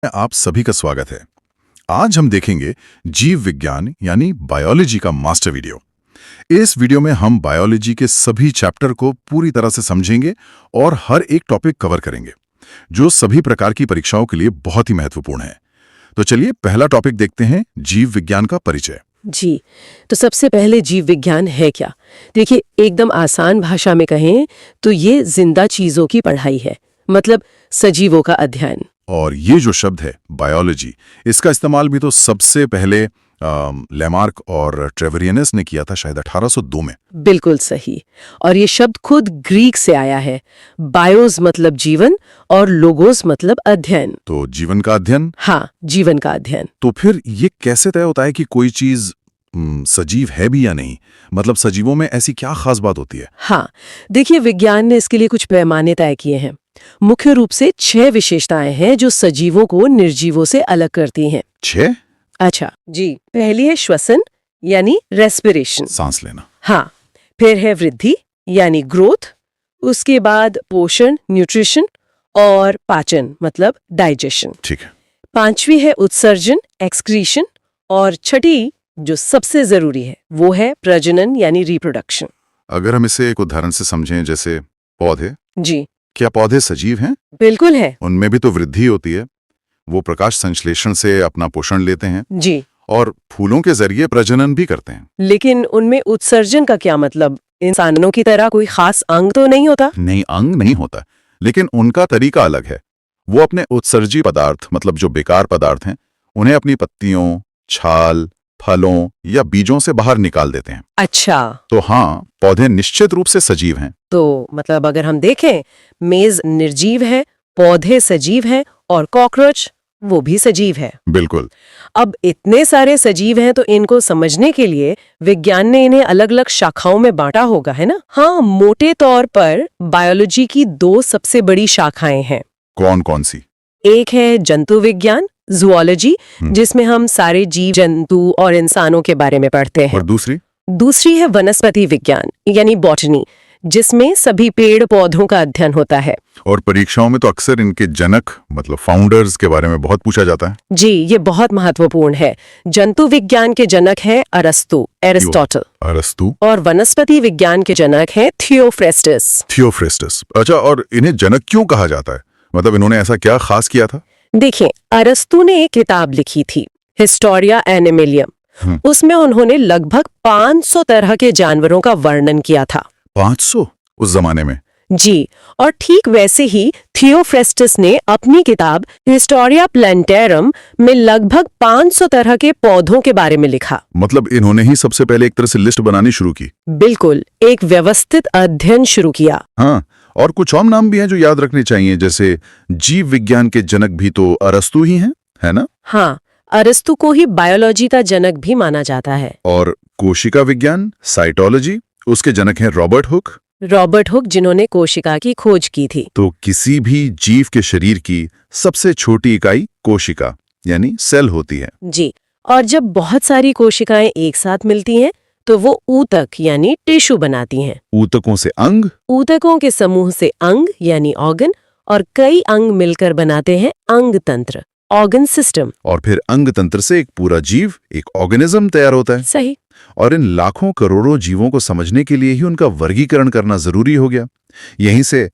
आप सभी का स्वागत है। आज हम देखेंगे जीव विज्ञान यानी बायोलॉजी का मास्टर वीडियो। इस वीडियो में हम बायोलॉजी के सभी चैप्टर को पूरी तरह से समझेंगे और हर एक टॉपिक कवर करेंगे, जो सभी प्रकार की परीक्षाओं के लिए बहुत ही महत्वपूर्ण है। तो चलिए पहला टॉपिक देखते हैं, जीव विज्ञान का परिचय। जी, तो सबसे पहले जीव विज्ञान है क्या? देखिए, एकदम आसान भाषा में कहें तो ये जिंदा चीजों की पढ़ाई है, मतलब सजीवों का अध्ययन। और ये जो शब्द है बायोलॉजी, इसका इस्तेमाल भी तो सबसे पहले लेमार्क और ट्रेवरियनस ने किया था, शायद 1802 में। बिल्कुल सही। और ये शब्द खुद ग्रीक से आया है। बायोस मतलब जीवन और लोगोस मतलब अध्ययन। तो जीवन का अध्ययन? हाँ, जीवन का अध्ययन। तो फिर ये कैसे तय होता है कि कोई चीज सजीव है भी या नहीं? मतलब सजीवों में ऐसी क्या खास बात होती है? हाँ, देखिए, विज्ञान ने इसके लिए कुछ पैमाने तय किए हैं। मुख्य रूप से 6 विशेषताएं हैं जो सजीवों को निर्जीवों से अलग करती हैं। 6? अच्छा जी, पहली है श्वसन यानी रेस्पिरेशन, सांस लेना। हाँ। फिर है वृद्धि यानी ग्रोथ। उसके बाद पोषण न्यूट्रिशन और पाचन मतलब डाइजेशन। ठीक है। 5वीं है उत्सर्जन एक्सक्रीशन। और छठी जो सबसे जरूरी है वो है प्रजनन यानी रिप्रोडक्शन। अगर हम इसे एक उदाहरण से समझें, जैसे पौधे। जी क्या पौधे सजीव हैं? बिल्कुल है। उनमें भी तो वृद्धि होती है, वो प्रकाश संश्लेषण से अपना पोषण लेते हैं जी, और फूलों के जरिए प्रजनन भी करते हैं। लेकिन उनमें उत्सर्जन का क्या मतलब? इंसानों की तरह कोई खास अंग तो नहीं होता? नहीं, अंग नहीं होता, लेकिन उनका तरीका अलग है। वो अपने उत्सर्जी पदार्थ, मतलब जो बेकार पदार्थ हैं, उन्हें अपनी पत्तियों, छाल, फलों या बीजों से बाहर निकाल देते हैं। अच्छा, तो हाँ, पौधे निश्चित रूप से सजीव हैं। तो मतलब अगर हम देखें, मेज निर्जीव है, पौधे सजीव हैं और कॉकरोच वो भी सजीव है। बिल्कुल। अब इतने सारे सजीव हैं तो इनको समझने के लिए विज्ञान ने इन्हें अलग अलग शाखाओं में बांटा होगा, है ना? हाँ, मोटे तौर पर बायोलॉजी की 2 सबसे बड़ी शाखाएं हैं। कौन कौन सी? एक है जंतु विज्ञान जूलॉजी, जिसमें हम सारे जीव जंतु और इंसानों के बारे में पढ़ते हैं। और दूसरी है वनस्पति विज्ञान यानी बॉटनी, जिसमें सभी पेड़ पौधों का अध्ययन होता है। और परीक्षाओं में तो अक्सर इनके जनक, मतलब फाउंडर्स के बारे में बहुत पूछा जाता है। जी, ये बहुत महत्वपूर्ण है। जंतु विज्ञान के जनक हैं अरस्तु, एरिस्टोटल। और वनस्पति विज्ञान के जनक हैं थियोफ्रेस्टस। अच्छा, और इन्हें जनक क्यों कहा जाता है? मतलब इन्होंने ऐसा क्या खास किया था? देखिए, अरस्तु ने एक किताब लिखी थी, हिस्टोरिया एनिमलियम। उसमें उन्होंने लगभग 500 तरह के जानवरों का वर्णन किया था। 500 उस जमाने में? जी, और ठीक वैसे ही थियोफ्रेस्टस ने अपनी किताब हिस्टोरिया प्लांटेरम में लगभग 500 तरह के पौधों के बारे में लिखा। मतलब इन्होंने ही सबसे पहले एक तरह से लिस्ट बनानी शुरू की। बिल्कुल, एक व्यवस्थित अध्ययन शुरू किया। हाँ, और कुछ और नाम भी हैं जो याद रखने चाहिए, जैसे जीव विज्ञान के जनक भी तो अरस्तु ही हैं, है ना? हाँ, अरस्तु को ही बायोलॉजी का जनक भी माना जाता है। और कोशिका विज्ञान, साइटोलॉजी, उसके जनक हैं रॉबर्ट हुक, जिन्होंने कोशिका की खोज की थी। तो किसी भी जीव के शरीर की सबसे छोटी इकाई कोशिका यानी सेल होती है। जी, और जब बहुत सारी कोशिकाएं एक साथ मिलती हैं तो वो ऊतक यानी टिश्यू बनाती हैं। ऊतकों से अंग, ऊतकों के समूह से अंग यानी ऑर्गन, और कई अंग मिलकर बनाते हैं अंग तंत्र, ऑर्गन सिस्टम। और फिर अंग तंत्र से एक पूरा जीव, एक ऑर्गेनिज्म तैयार होता है। सही। और इन लाखों करोड़ों जीवों को समझने के लिए ही उनका वर्गीकरण करना जरूरी हो गया। यहीं से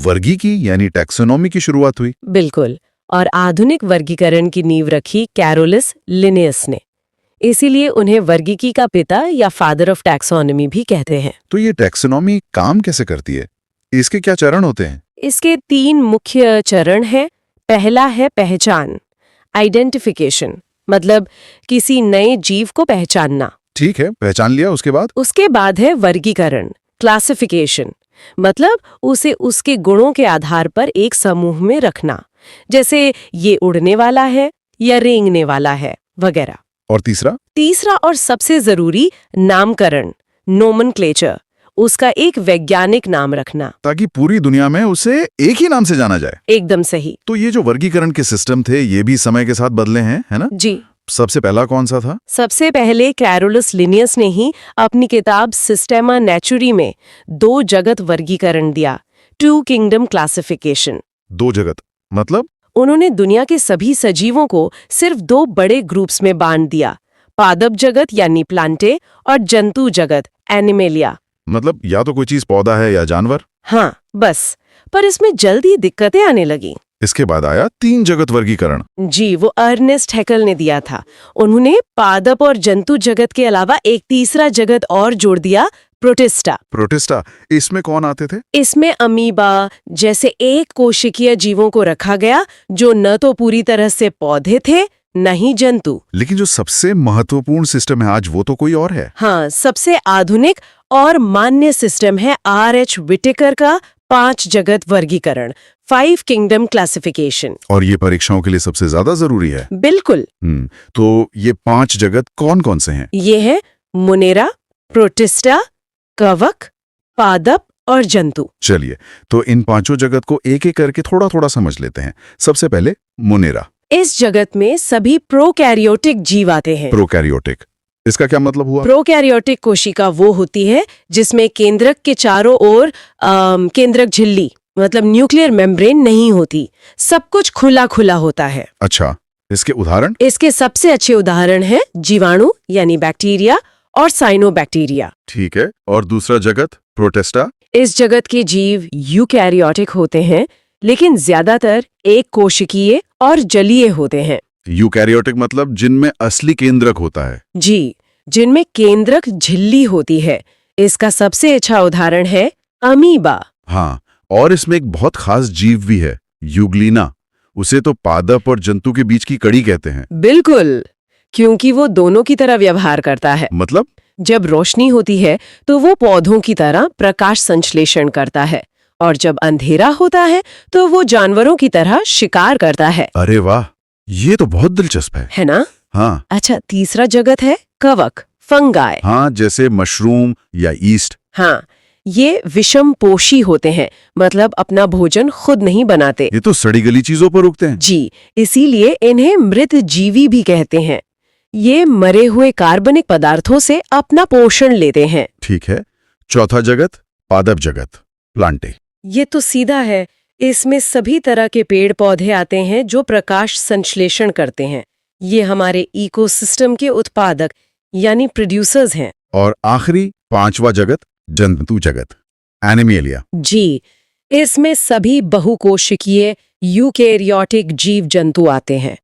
वर्गीकी यानी टैक्सोनॉमी की शुरुआत हुई। बिल्कुल, और आधुनिक वर्गीकरण की नींव रखी कैरोलस लिनियस ने। इसीलिए उन्हें वर्गीकी का पिता या फादर ऑफ टैक्सोनॉमी भी कहते हैं। तो ये टैक्सोनॉमी काम कैसे करती है? इसके क्या चरण होते हैं? इसके 3 मुख्य चरण हैं। पहला है पहचान, आइडेंटिफिकेशन, मतलब किसी नए जीव को पहचानना। ठीक है, पहचान लिया। उसके बाद है वर्गीकरण, क्लासिफिकेशन, मतलब उसे उसके गुणों के आधार पर एक समूह में रखना, जैसे ये उड़ने वाला है या रेंगने वाला है वगैरह। और तीसरा और सबसे जरूरी नामकरण, नोमेनक्लेचर, उसका एक वैज्ञानिक नाम रखना, ताकि पूरी दुनिया में उसे एक ही नाम से जाना जाए। एकदम सही। तो ये जो वर्गीकरण के सिस्टम थे, ये भी समय के साथ बदले हैं, है ना? जी। सबसे पहला कौन सा था? सबसे पहले कैरोलस लिनियस ने ही अपनी किताब सिस्टेमा नेचुरी में 2 जगत वर्गीकरण दिया, 2 किंगडम क्लासिफिकेशन। 2 जगत मतलब? उन्होंने दुनिया के सभी सजीवों को सिर्फ 2 बड़े ग्रुप्स में बांट दिया, पादप जगत यानी प्लांटे और जंतु जगत एनिमेलिया। मतलब या तो कोई चीज पौधा है या जानवर। हाँ, बस। पर इसमें जल्दी दिक्कतें आने लगी। इसके बाद आया 3 जगत वर्गीकरण। जी, वो अर्नेस्ट हैकल ने दिया था। उन्होंने पादप और जंतु जगत के अलावा एक तीसरा जगत और जोड़ दिया, प्रोटिस्टा। प्रोटिस्टा, इसमें कौन आते थे? इसमें अमीबा जैसे एक कोशिकीय जीवों को रखा गया, जो न तो पूरी तरह से पौधे थे न ही जंतु। लेकिन जो सबसे महत्वपूर्ण सिस्टम है आज, वो तो कोई और है। हाँ, सबसे आधुनिक और मान्य सिस्टम है R.H. विटेकर का 5 जगत वर्गीकरण, 5 किंगडम क्लासिफिकेशन। और ये परीक्षाओं के लिए सबसे ज्यादा जरूरी है। बिल्कुल। तो ये 5 जगत कौन कौन से हैं? ये है मोनेरा, प्रोटिस्टा, कवक, पादप और जंतु। चलिए, तो इन 5 जगत को एक एक करके थोड़ा थोड़ा समझ लेते हैं। सबसे पहले मोनेरा। इस जगत में सभी प्रोकैरियोटिक जीव आते हैं। प्रोकैरियोटिक, इसका क्या मतलब हुआ? प्रोकैरियोटिक कोशिका वो होती है जिसमें केंद्रक के चारों ओर केंद्रक झिल्ली मतलब न्यूक्लियर मेम्ब्रेन नहीं होती, सब कुछ खुला खुला होता है। अच्छा, इसके उदाहरण? इसके सबसे अच्छे उदाहरण हैं जीवाणु यानी बैक्टीरिया और साइनोबैक्टीरिया। ठीक है, और दूसरा जगत प्रोटिस्टा? इस जगत के जीव यूकैरियोटिक होते हैं, लेकिन ज्यादातर एक कोशिकीय और जलीय होते हैं। यूकैरियोटिक मतलब जिनमें असली केंद्रक होता है। जी, जिनमें केंद्रक झिल्ली होती है। इसका सबसे अच्छा उदाहरण है अमीबा। हाँ, और इसमें एक बहुत खास जीव भी है, यूग्लिना। उसे तो पादप और जंतु के बीच की कड़ी कहते हैं। बिल्कुल, क्योंकि वो दोनों की तरह व्यवहार करता है। मतलब? जब रोशनी होती है तो वो पौधों की तरह प्रकाश संश्लेषण करता है, और जब अंधेरा होता है तो वो जानवरों की तरह शिकार करता है। अरे वाह, ये तो बहुत दिलचस्प है ना? हाँ। अच्छा, तीसरा जगत है कवक, फंगाई। हाँ, जैसे मशरूम या ईस्ट। हाँ, ये विषम पोषी होते हैं, मतलब अपना भोजन खुद नहीं बनाते। ये तो सड़ी गली चीजों पर उगते हैं। जी, इसीलिए इन्हें मृत जीवी भी कहते हैं। ये मरे हुए कार्बनिक पदार्थों से अपना पोषण लेते हैं। ठीक है, चौथा जगत पादप जगत, प्लांटे। ये तो सीधा है। इसमें सभी तरह के पेड़ पौधे आते हैं जो प्रकाश संश्लेषण करते हैं। ये हमारे इकोसिस्टम के उत्पादक यानी प्रोड्यूसर्स हैं। और आखिरी 5वां जगत जंतु जगत, एनिमेलिया। जी, इसमें सभी बहुकोशिकीय यूकैरियोटिक जीव जंतु आते हैं,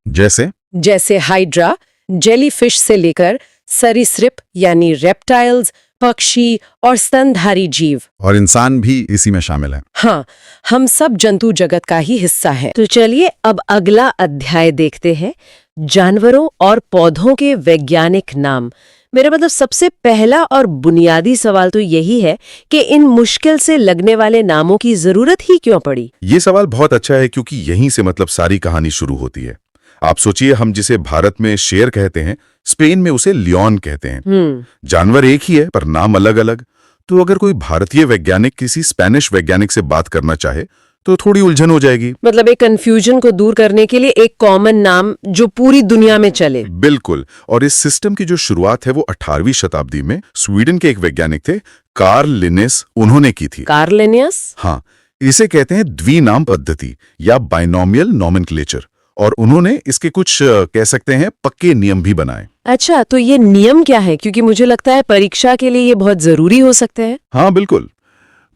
जैसे हाइड्रा, जेलीफिश से लेकर सरीसृप यानी रेप्टाइल्स, पक्षी और स्तनधारी जीव। और इंसान भी इसी में शामिल है। हाँ, हम सब जंतु जगत का ही हिस्सा है। तो चलिए अब अगला अध्याय देखते हैं, जानवरों और पौधों के वैज्ञानिक नाम। मेरा मतलब सबसे पहला और बुनियादी सवाल तो यही है कि इन मुश्किल से लगने वाले नामों की जरूरत ही क्यों पड़ी? ये सवाल बहुत अच्छा है, क्योंकि यहीं से मतलब सारी कहानी शुरू होती है। आप सोचिए, हम जिसे भारत में शेर कहते हैं, स्पेन में उसे लियोन कहते हैं। जानवर एक ही है पर नाम अलग अलग। तो अगर कोई भारतीय वैज्ञानिक किसी स्पेनिश वैज्ञानिक से बात करना चाहे तो थोड़ी उलझन हो जाएगी। मतलब एक कंफ्यूजन को दूर करने के लिए एक कॉमन नाम जो पूरी दुनिया में चले। बिल्कुल, और इस सिस्टम की जो शुरुआत है वो 18वीं शताब्दी में स्वीडन के एक वैज्ञानिक थे, कार्ल लिनेस, उन्होंने की थी। Karl Linnaeus? हाँ, इसे कहते हैं द्विनाम पद्धति या बाइनोमियल नोमेनक्लेचर, और उन्होंने इसके कुछ कह सकते हैं पक्के नियम भी बनाए। अच्छा, तो ये नियम क्या है? क्योंकि मुझे लगता है परीक्षा के लिए ये बहुत जरूरी हो सकते हैं। हाँ बिल्कुल,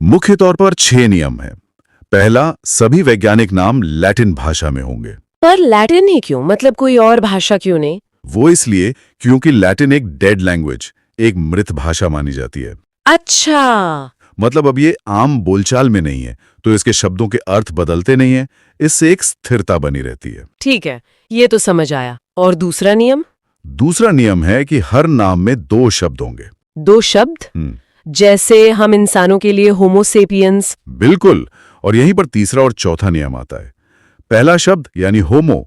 मुख्य तौर पर 6 नियम है। पहला, सभी वैज्ञानिक नाम लैटिन भाषा में होंगे। पर लैटिन ही क्यों? मतलब कोई और भाषा क्यों नहीं? वो इसलिए क्योंकि लैटिन एक डेड लैंग्वेज, एक मृत भाषा मानी जाती है। अच्छा, मतलब अब ये आम बोलचाल में नहीं है, तो इसके शब्दों के अर्थ बदलते नहीं है, इससे एक स्थिरता बनी रहती है। ठीक है, ये तो समझ आया। और दूसरा नियम? दूसरा नियम है कि हर नाम में 2 शब्द होंगे। 2 शब्द? जैसे हम इंसानों के लिए होमो सेपियंस। बिल्कुल, और यहीं पर तीसरा और चौथा नियम आता है। पहला शब्द यानी होमो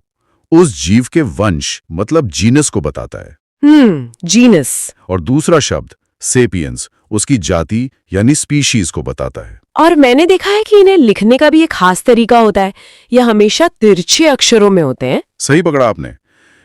उस जीव के वंश मतलब जीनस को बताता है। जीनस। और दूसरा शब्द सेपियंस उसकी जाति यानी स्पीशीज को बताता है। और मैंने देखा है कि इन्हें लिखने का भी एक खास तरीका होता है, यह हमेशा तिरछे अक्षरों में होते हैं। सही पकड़ा आपने।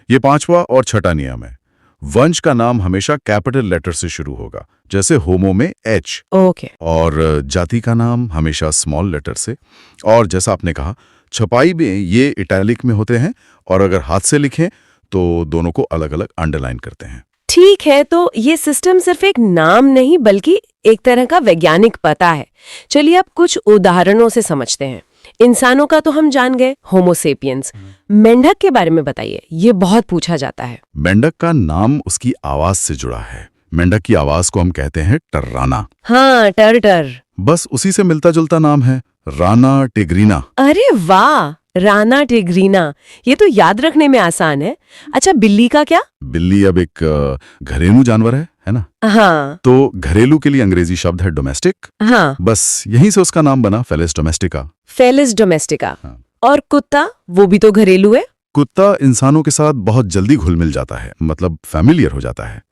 ये 5वां और छठा नियम है। वंश का नाम हमेशा कैपिटल लेटर से शुरू होगा, जैसे होमो में H। ओके। और जाति का नाम हमेशा स्मॉल लेटर से। और जैसा आपने कहा, छपाई में ये इटैलिक में होते हैं और अगर हाथ से लिखें तो दोनों को अलग अलग अंडरलाइन करते हैं। ठीक है, तो ये सिस्टम सिर्फ एक नाम नहीं बल्कि एक तरह का वैज्ञानिक पता है। चलिए अब कुछ उदाहरणों से समझते हैं। इंसानों का तो हम जान गए, होमो सेपियंस। मेंढक के बारे में बताइए, ये बहुत पूछा जाता है। मेंढक का नाम उसकी आवाज से जुड़ा है। मेंढक की आवाज को हम कहते हैं टर्राना। हाँ, टर टर। बस उसी से मिलता जुलता नाम है, राना टिग्रीना। अरे वाह, राना टिग्रीना, ये तो याद रखने में आसान है। अच्छा, बिल्ली का क्या? बिल्ली अब एक घरेलू जानवर है ना? हाँ तो घरेलू के लिए अंग्रेजी शब्द है डोमेस्टिक। हाँ, बस यहीं से उसका नाम बना फेलिस डोमेस्टिका। Felis domestica. हाँ। और कुत्ता, वो भी तो घरेलू है। कुत्ता इंसानों के साथ बहुत जल्दी घुल मिल जाता है, मतलब फैमिलियर हो जाता है।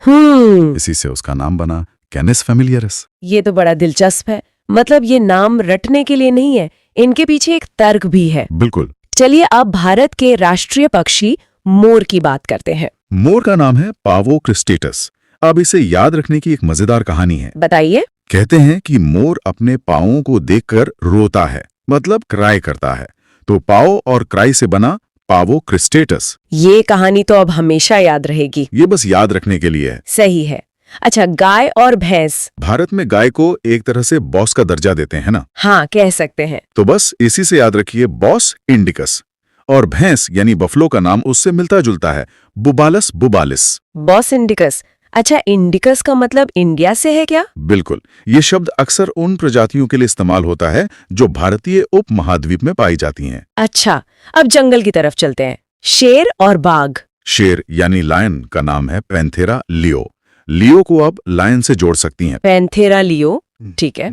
इसी से उसका नाम बना कैनिस फैमिलियरिस। ये तो बड़ा दिलचस्प है। मतलब ये नाम रटने के लिए नहीं है, इनके पीछे एक तर्क भी है। बिल्कुल। चलिए अब भारत के राष्ट्रीय पक्षी मोर की बात करते हैं। मोर का नाम है पावो क्रिस्टेटस। अब इसे याद रखने की एक मजेदार कहानी है। बताइए। कहते हैं कि मोर अपने पांवों को देखकर रोता है, मतलब क्राई करता है, तो पाओ और क्राई से बना पावो क्रिस्टेटस। ये कहानी तो अब हमेशा याद रहेगी। ये बस याद रखने के लिए है। सही है। अच्छा, गाय और भैंस। भारत में गाय को एक तरह से बॉस का दर्जा देते हैं ना? हाँ, कह सकते हैं। तो बस इसी से याद रखिए, बॉस इंडिकस। और भैंस यानी बफलो का नाम उससे मिलता जुलता है, बुबालस बुबालिस। Bos indicus. अच्छा, इंडिकस का मतलब इंडिया से है क्या? बिल्कुल। ये शब्द अक्सर उन प्रजातियों के लिए इस्तेमाल होता है जो भारतीय उपमहाद्वीप में पाई जाती हैं। अच्छा, अब जंगल की तरफ चलते हैं। शेर और बाघ। शेर यानी लायन का नाम है पैंथेरा लियो। लियो को अब लायन से जोड़ सकती हैं। पैंथेरा लियो, ठीक है।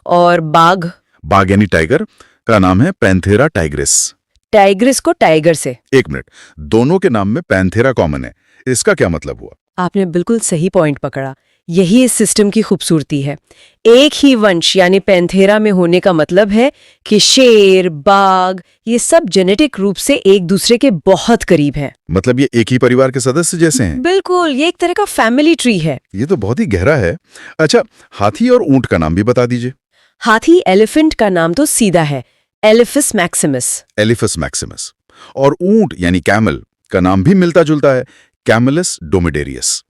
और बाघ? बाघ यानी टाइगर का नाम है पैंथेरा टाइग्रिस। टाइग्रिस को टाइगर से। एक मिनट, दोनों के नाम में पैंथेरा कॉमन है, इसका क्या मतलब हुआ? आपने बिल्कुल सही पॉइंट पकड़ा। यही इस सिस्टम की खूबसूरती है। एक ही वंश यानी पैंथेरा में होने का मतलब है कि शेर, बाघ, ये सब जेनेटिक रूप से एक दूसरे के बहुत करीब हैं। मतलब ये एक ही परिवार के सदस्य जैसे हैं? बिल्कुल, ये एक तरह का फैमिली ट्री है। ये तो बहुत ही गहरा है। अच्छा, हाथी और ऊंट का नाम भी बता दीजिए। हाथी एलिफेंट का नाम तो सीधा है, एलिफस मैक्सिमस। Elephas maximus. और ऊंट यानी कैमल का नाम भी मिलता जुलता है, कैमलस डोमिडेरियस।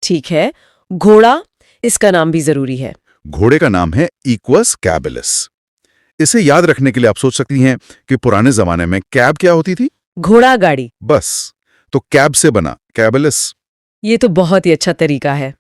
ठीक है। घोड़ा, इसका नाम भी जरूरी है। घोड़े का नाम है इक्वस कैबलिस। इसे याद रखने के लिए आप सोच सकती हैं कि पुराने जमाने में कैब क्या होती थी? घोड़ा गाड़ी। बस, तो कैब से बना कैबलिस। ये तो बहुत ही अच्छा तरीका है।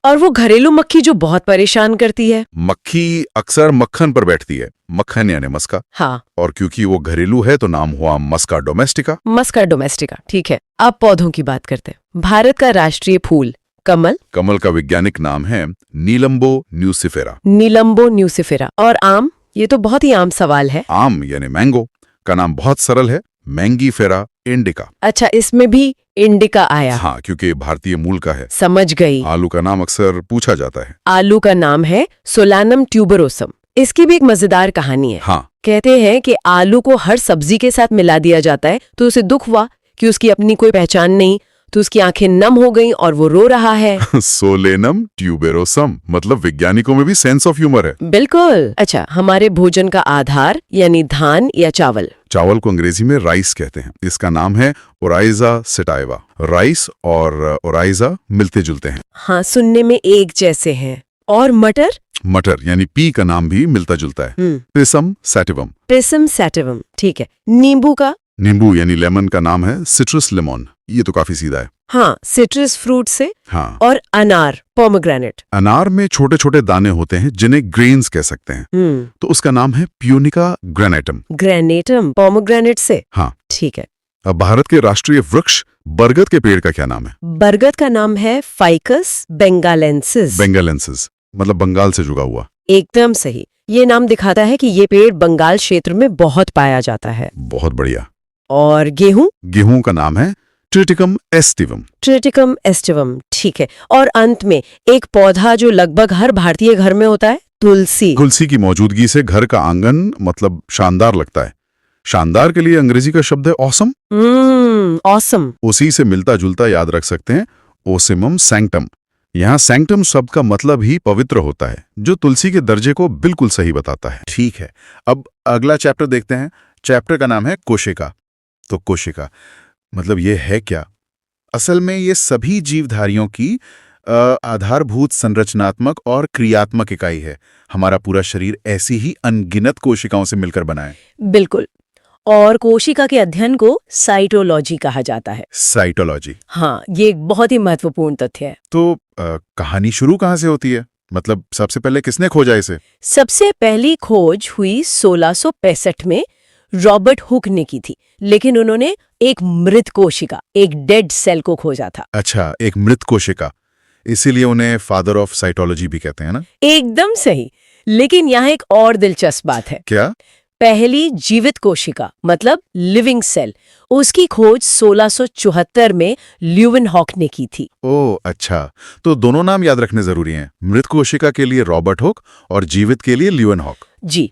और वो घरेलू मक्खी जो बहुत परेशान करती है। मक्खी अक्सर मक्खन पर बैठती है, मक्खन यानी मस्का। हाँ, और क्योंकि वो घरेलू है तो नाम हुआ मस्का डोमेस्टिका। मस्का डोमेस्टिका। ठीक है, अब पौधों की बात करते हैं। भारत का राष्ट्रीय फूल कमल। कमल का वैज्ञानिक नाम है नीलम्बो न्यूसिफेरा। नीलम्बो न्यूसिफेरा। और आम, ये तो बहुत ही आम सवाल है। आम यानी मैंगो का नाम बहुत सरल है, मैंगीफेरा इंडिका। अच्छा, इसमें भी इंडिका आया। हाँ, क्योंकि भारतीय मूल का है। समझ गई। आलू का नाम अक्सर पूछा जाता है। आलू का नाम है सोलानम ट्यूबरोसम। इसकी भी एक मजेदार कहानी है। हाँ। कहते हैं कि आलू को हर सब्जी के साथ मिला दिया जाता है, तो उसे दुख हुआ कि उसकी अपनी कोई पहचान नहीं, तो उसकी आंखें नम हो गईं और वो रो रहा है। सोलेनम ट्यूबेरोसम, मतलब वैज्ञानिकों में भी सेंस ऑफ ह्यूमर है। बिल्कुल। अच्छा, हमारे भोजन का आधार यानी धान या चावल। चावल को अंग्रेजी में राइस कहते हैं। इसका नाम है ओराइजा सेटाइवा। राइस और ओराइजा मिलते जुलते हैं। हाँ, सुनने में एक जैसे हैं। और मटर? मटर यानी पी का नाम भी मिलता जुलता है, पिसम सैटिवम। पिसम सैटिवम, ठीक है। नींबू का? नींबू यानी लेमन का नाम है सिट्रस लेमन। ये तो काफी सीधा है। हाँ, सिट्रस फ्रूट से। हाँ। और अनार, पोमोग्रेनेट। अनार में छोटे छोटे दाने होते हैं जिन्हें ग्रेन्स कह सकते हैं, तो उसका नाम है प्यूनिका ग्रेनेटम। ग्रेनेटम पोमोग्रेनेट से। हाँ, ठीक है। अब भारत के राष्ट्रीय वृक्ष बरगद के पेड़ का क्या नाम है? बरगद का नाम है फाइकस बेंगालेंसिस। बेंगालेंसिस, मतलब बंगाल से जुड़ा हुआ। एकदम सही। ये नाम दिखाता है कि ये पेड़ बंगाल क्षेत्र में बहुत पाया जाता है। बहुत बढ़िया। और गेहूं? गेहूं का नाम है ट्रिटिकम एस्टिवम। ट्रिटिकम एस्टिवम, ठीक है। और अंत में एक पौधा जो लगभग हर भारतीय घर में होता है, तुलसी। तुलसी की मौजूदगी से घर का आंगन मतलब शानदार लगता है। शानदार के लिए अंग्रेजी का शब्द है ऑसम। ऑसम। उसी से मिलता जुलता याद रख सकते हैं, ओसिमम सैंक्टम। यहाँ सैंक्टम शब्द का मतलब ही पवित्र होता है, जो तुलसी के दर्जे को बिल्कुल सही बताता है। ठीक है, अब अगला चैप्टर देखते हैं। चैप्टर का नाम है कोशिका। तो कोशिका मतलब ये है क्या? असल में ये सभी जीवधारियों की आधारभूत संरचनात्मक और क्रियात्मक इकाई है। हमारा पूरा शरीर ऐसी ही अनगिनत कोशिकाओं से मिलकर बना है। बिल्कुल। और कोशिका के अध्ययन को साइटोलॉजी कहा जाता है। साइटोलॉजी। हाँ, ये एक बहुत ही महत्वपूर्ण तथ्य है। तो कहानी शुरू कहाँ से होती है? मतलब सबसे पहले किसने खोजा इसे? सबसे पहली खोज हुई 1665 में रॉबर्ट हुक ने की थी, लेकिन उन्होंने एक मृत कोशिका, एक डेड सेल को खोजा था। अच्छा, एक मृत कोशिका, इसीलिए उन्हें फादर ऑफ साइटोलॉजी भी कहते हैं ना? एकदम सही। लेकिन यहाँ एक और दिलचस्प बात है। क्या? पहली जीवित कोशिका मतलब लिविंग सेल, उसकी खोज 1674 में ल्यूवेनहॉक ने की थी। ओह अच्छा, तो दोनों नाम याद रखने जरूरी हैं। मृत कोशिका के लिए रॉबर्ट हुक और जीवित के लिए ल्यूवेनहॉक। जी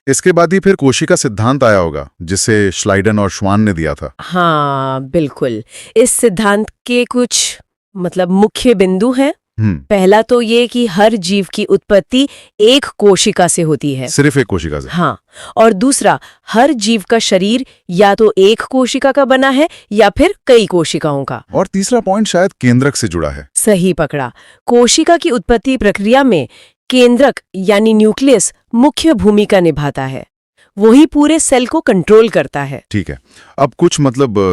इसके बाद ही फिर कोशिका सिद्धांत आया होगा, जिसे श्लाइडन और श्वान ने दिया था। हाँ बिल्कुल। इस सिद्धांत के कुछ मुख्य बिंदु हैं। पहला तो ये कि हर जीव की उत्पत्ति एक कोशिका से होती है। सिर्फ एक कोशिका से? हाँ। और दूसरा, हर जीव का शरीर या तो एक कोशिका का बना है या फिर कई कोशिकाओं का। और तीसरा पॉइंट शायद केंद्रक से जुड़ा है। सही पकड़ा। कोशिका की उत्पत्ति प्रक्रिया में केंद्रक यानी न्यूक्लियस मुख्य भूमिका निभाता है। वही पूरे सेल को कंट्रोल करता है। ठीक है, अब कुछ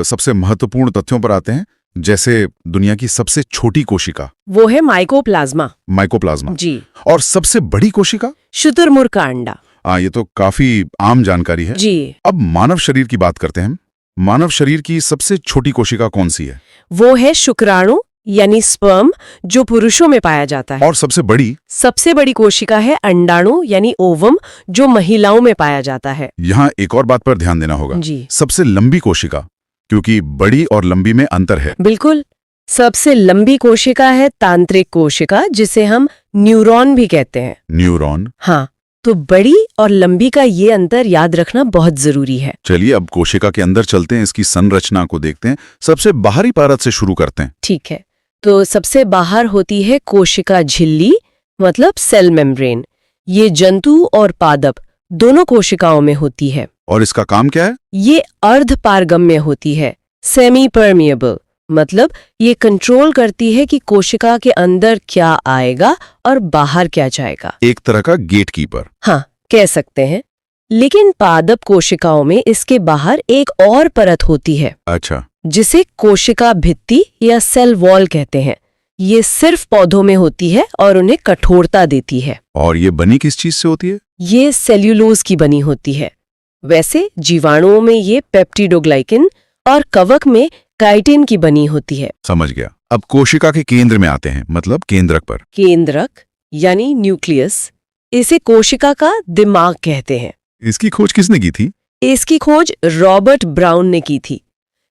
सबसे महत्वपूर्ण तथ्यों पर आते हैं, जैसे दुनिया की सबसे छोटी कोशिका। वो है माइकोप्लाज्मा। माइकोप्लाज्मा। जी। और सबसे बड़ी कोशिका? शुतुरमुर्ग का अंडा। ये तो काफी आम जानकारी है। जी। अब मानव शरीर की बात करते हैं। मानव शरीर की सबसे छोटी कोशिका कौन सी है? वो है शुक्राणु यानी स्पर्म, जो पुरुषों में पाया जाता है। और सबसे बड़ी कोशिका है अंडाणु यानी ओवम, जो महिलाओं में पाया जाता है। यहाँ एक और बात पर ध्यान देना होगा। जी। सबसे लंबी कोशिका, क्योंकि बड़ी और लंबी में अंतर है। बिल्कुल। सबसे लंबी कोशिका है तांत्रिक कोशिका, जिसे हम न्यूरॉन भी कहते हैं। न्यूरॉन? हाँ। तो बड़ी और लंबी का ये अंतर याद रखना बहुत जरूरी है। चलिए अब कोशिका के अंदर चलते हैं, इसकी संरचना को देखते हैं। सबसे बाहरी परत से शुरू करते हैं। ठीक है। तो सबसे बाहर होती है कोशिका झिल्ली मतलब सेल मेम्ब्रेन। ये जंतु और पादप दोनों कोशिकाओं में होती है। और इसका काम क्या है? ये अर्धपारगम्य होती है, सेमी परमिएबल, मतलब ये कंट्रोल करती है कि कोशिका के अंदर क्या आएगा और बाहर क्या जाएगा। एक तरह का गेटकीपर। हाँ, कह सकते हैं। लेकिन पादप कोशिकाओं में इसके बाहर एक और परत होती है। अच्छा। जिसे कोशिका भित्ति या सेल वॉल कहते हैं। ये सिर्फ पौधों में होती है और उन्हें कठोरता देती है। और ये बनी किस चीज से होती है? ये सेल्यूलोज की बनी होती है। वैसे जीवाणुओं में ये पेप्टिडोग्लाइकिन और कवक में काइटिन की बनी होती है। समझ गया। अब कोशिका के केंद्र में आते हैं, मतलब केंद्रक पर। केंद्रक यानी न्यूक्लियस, इसे कोशिका का दिमाग कहते हैं। इसकी खोज किसने की थी? इसकी खोज रॉबर्ट ब्राउन ने की थी।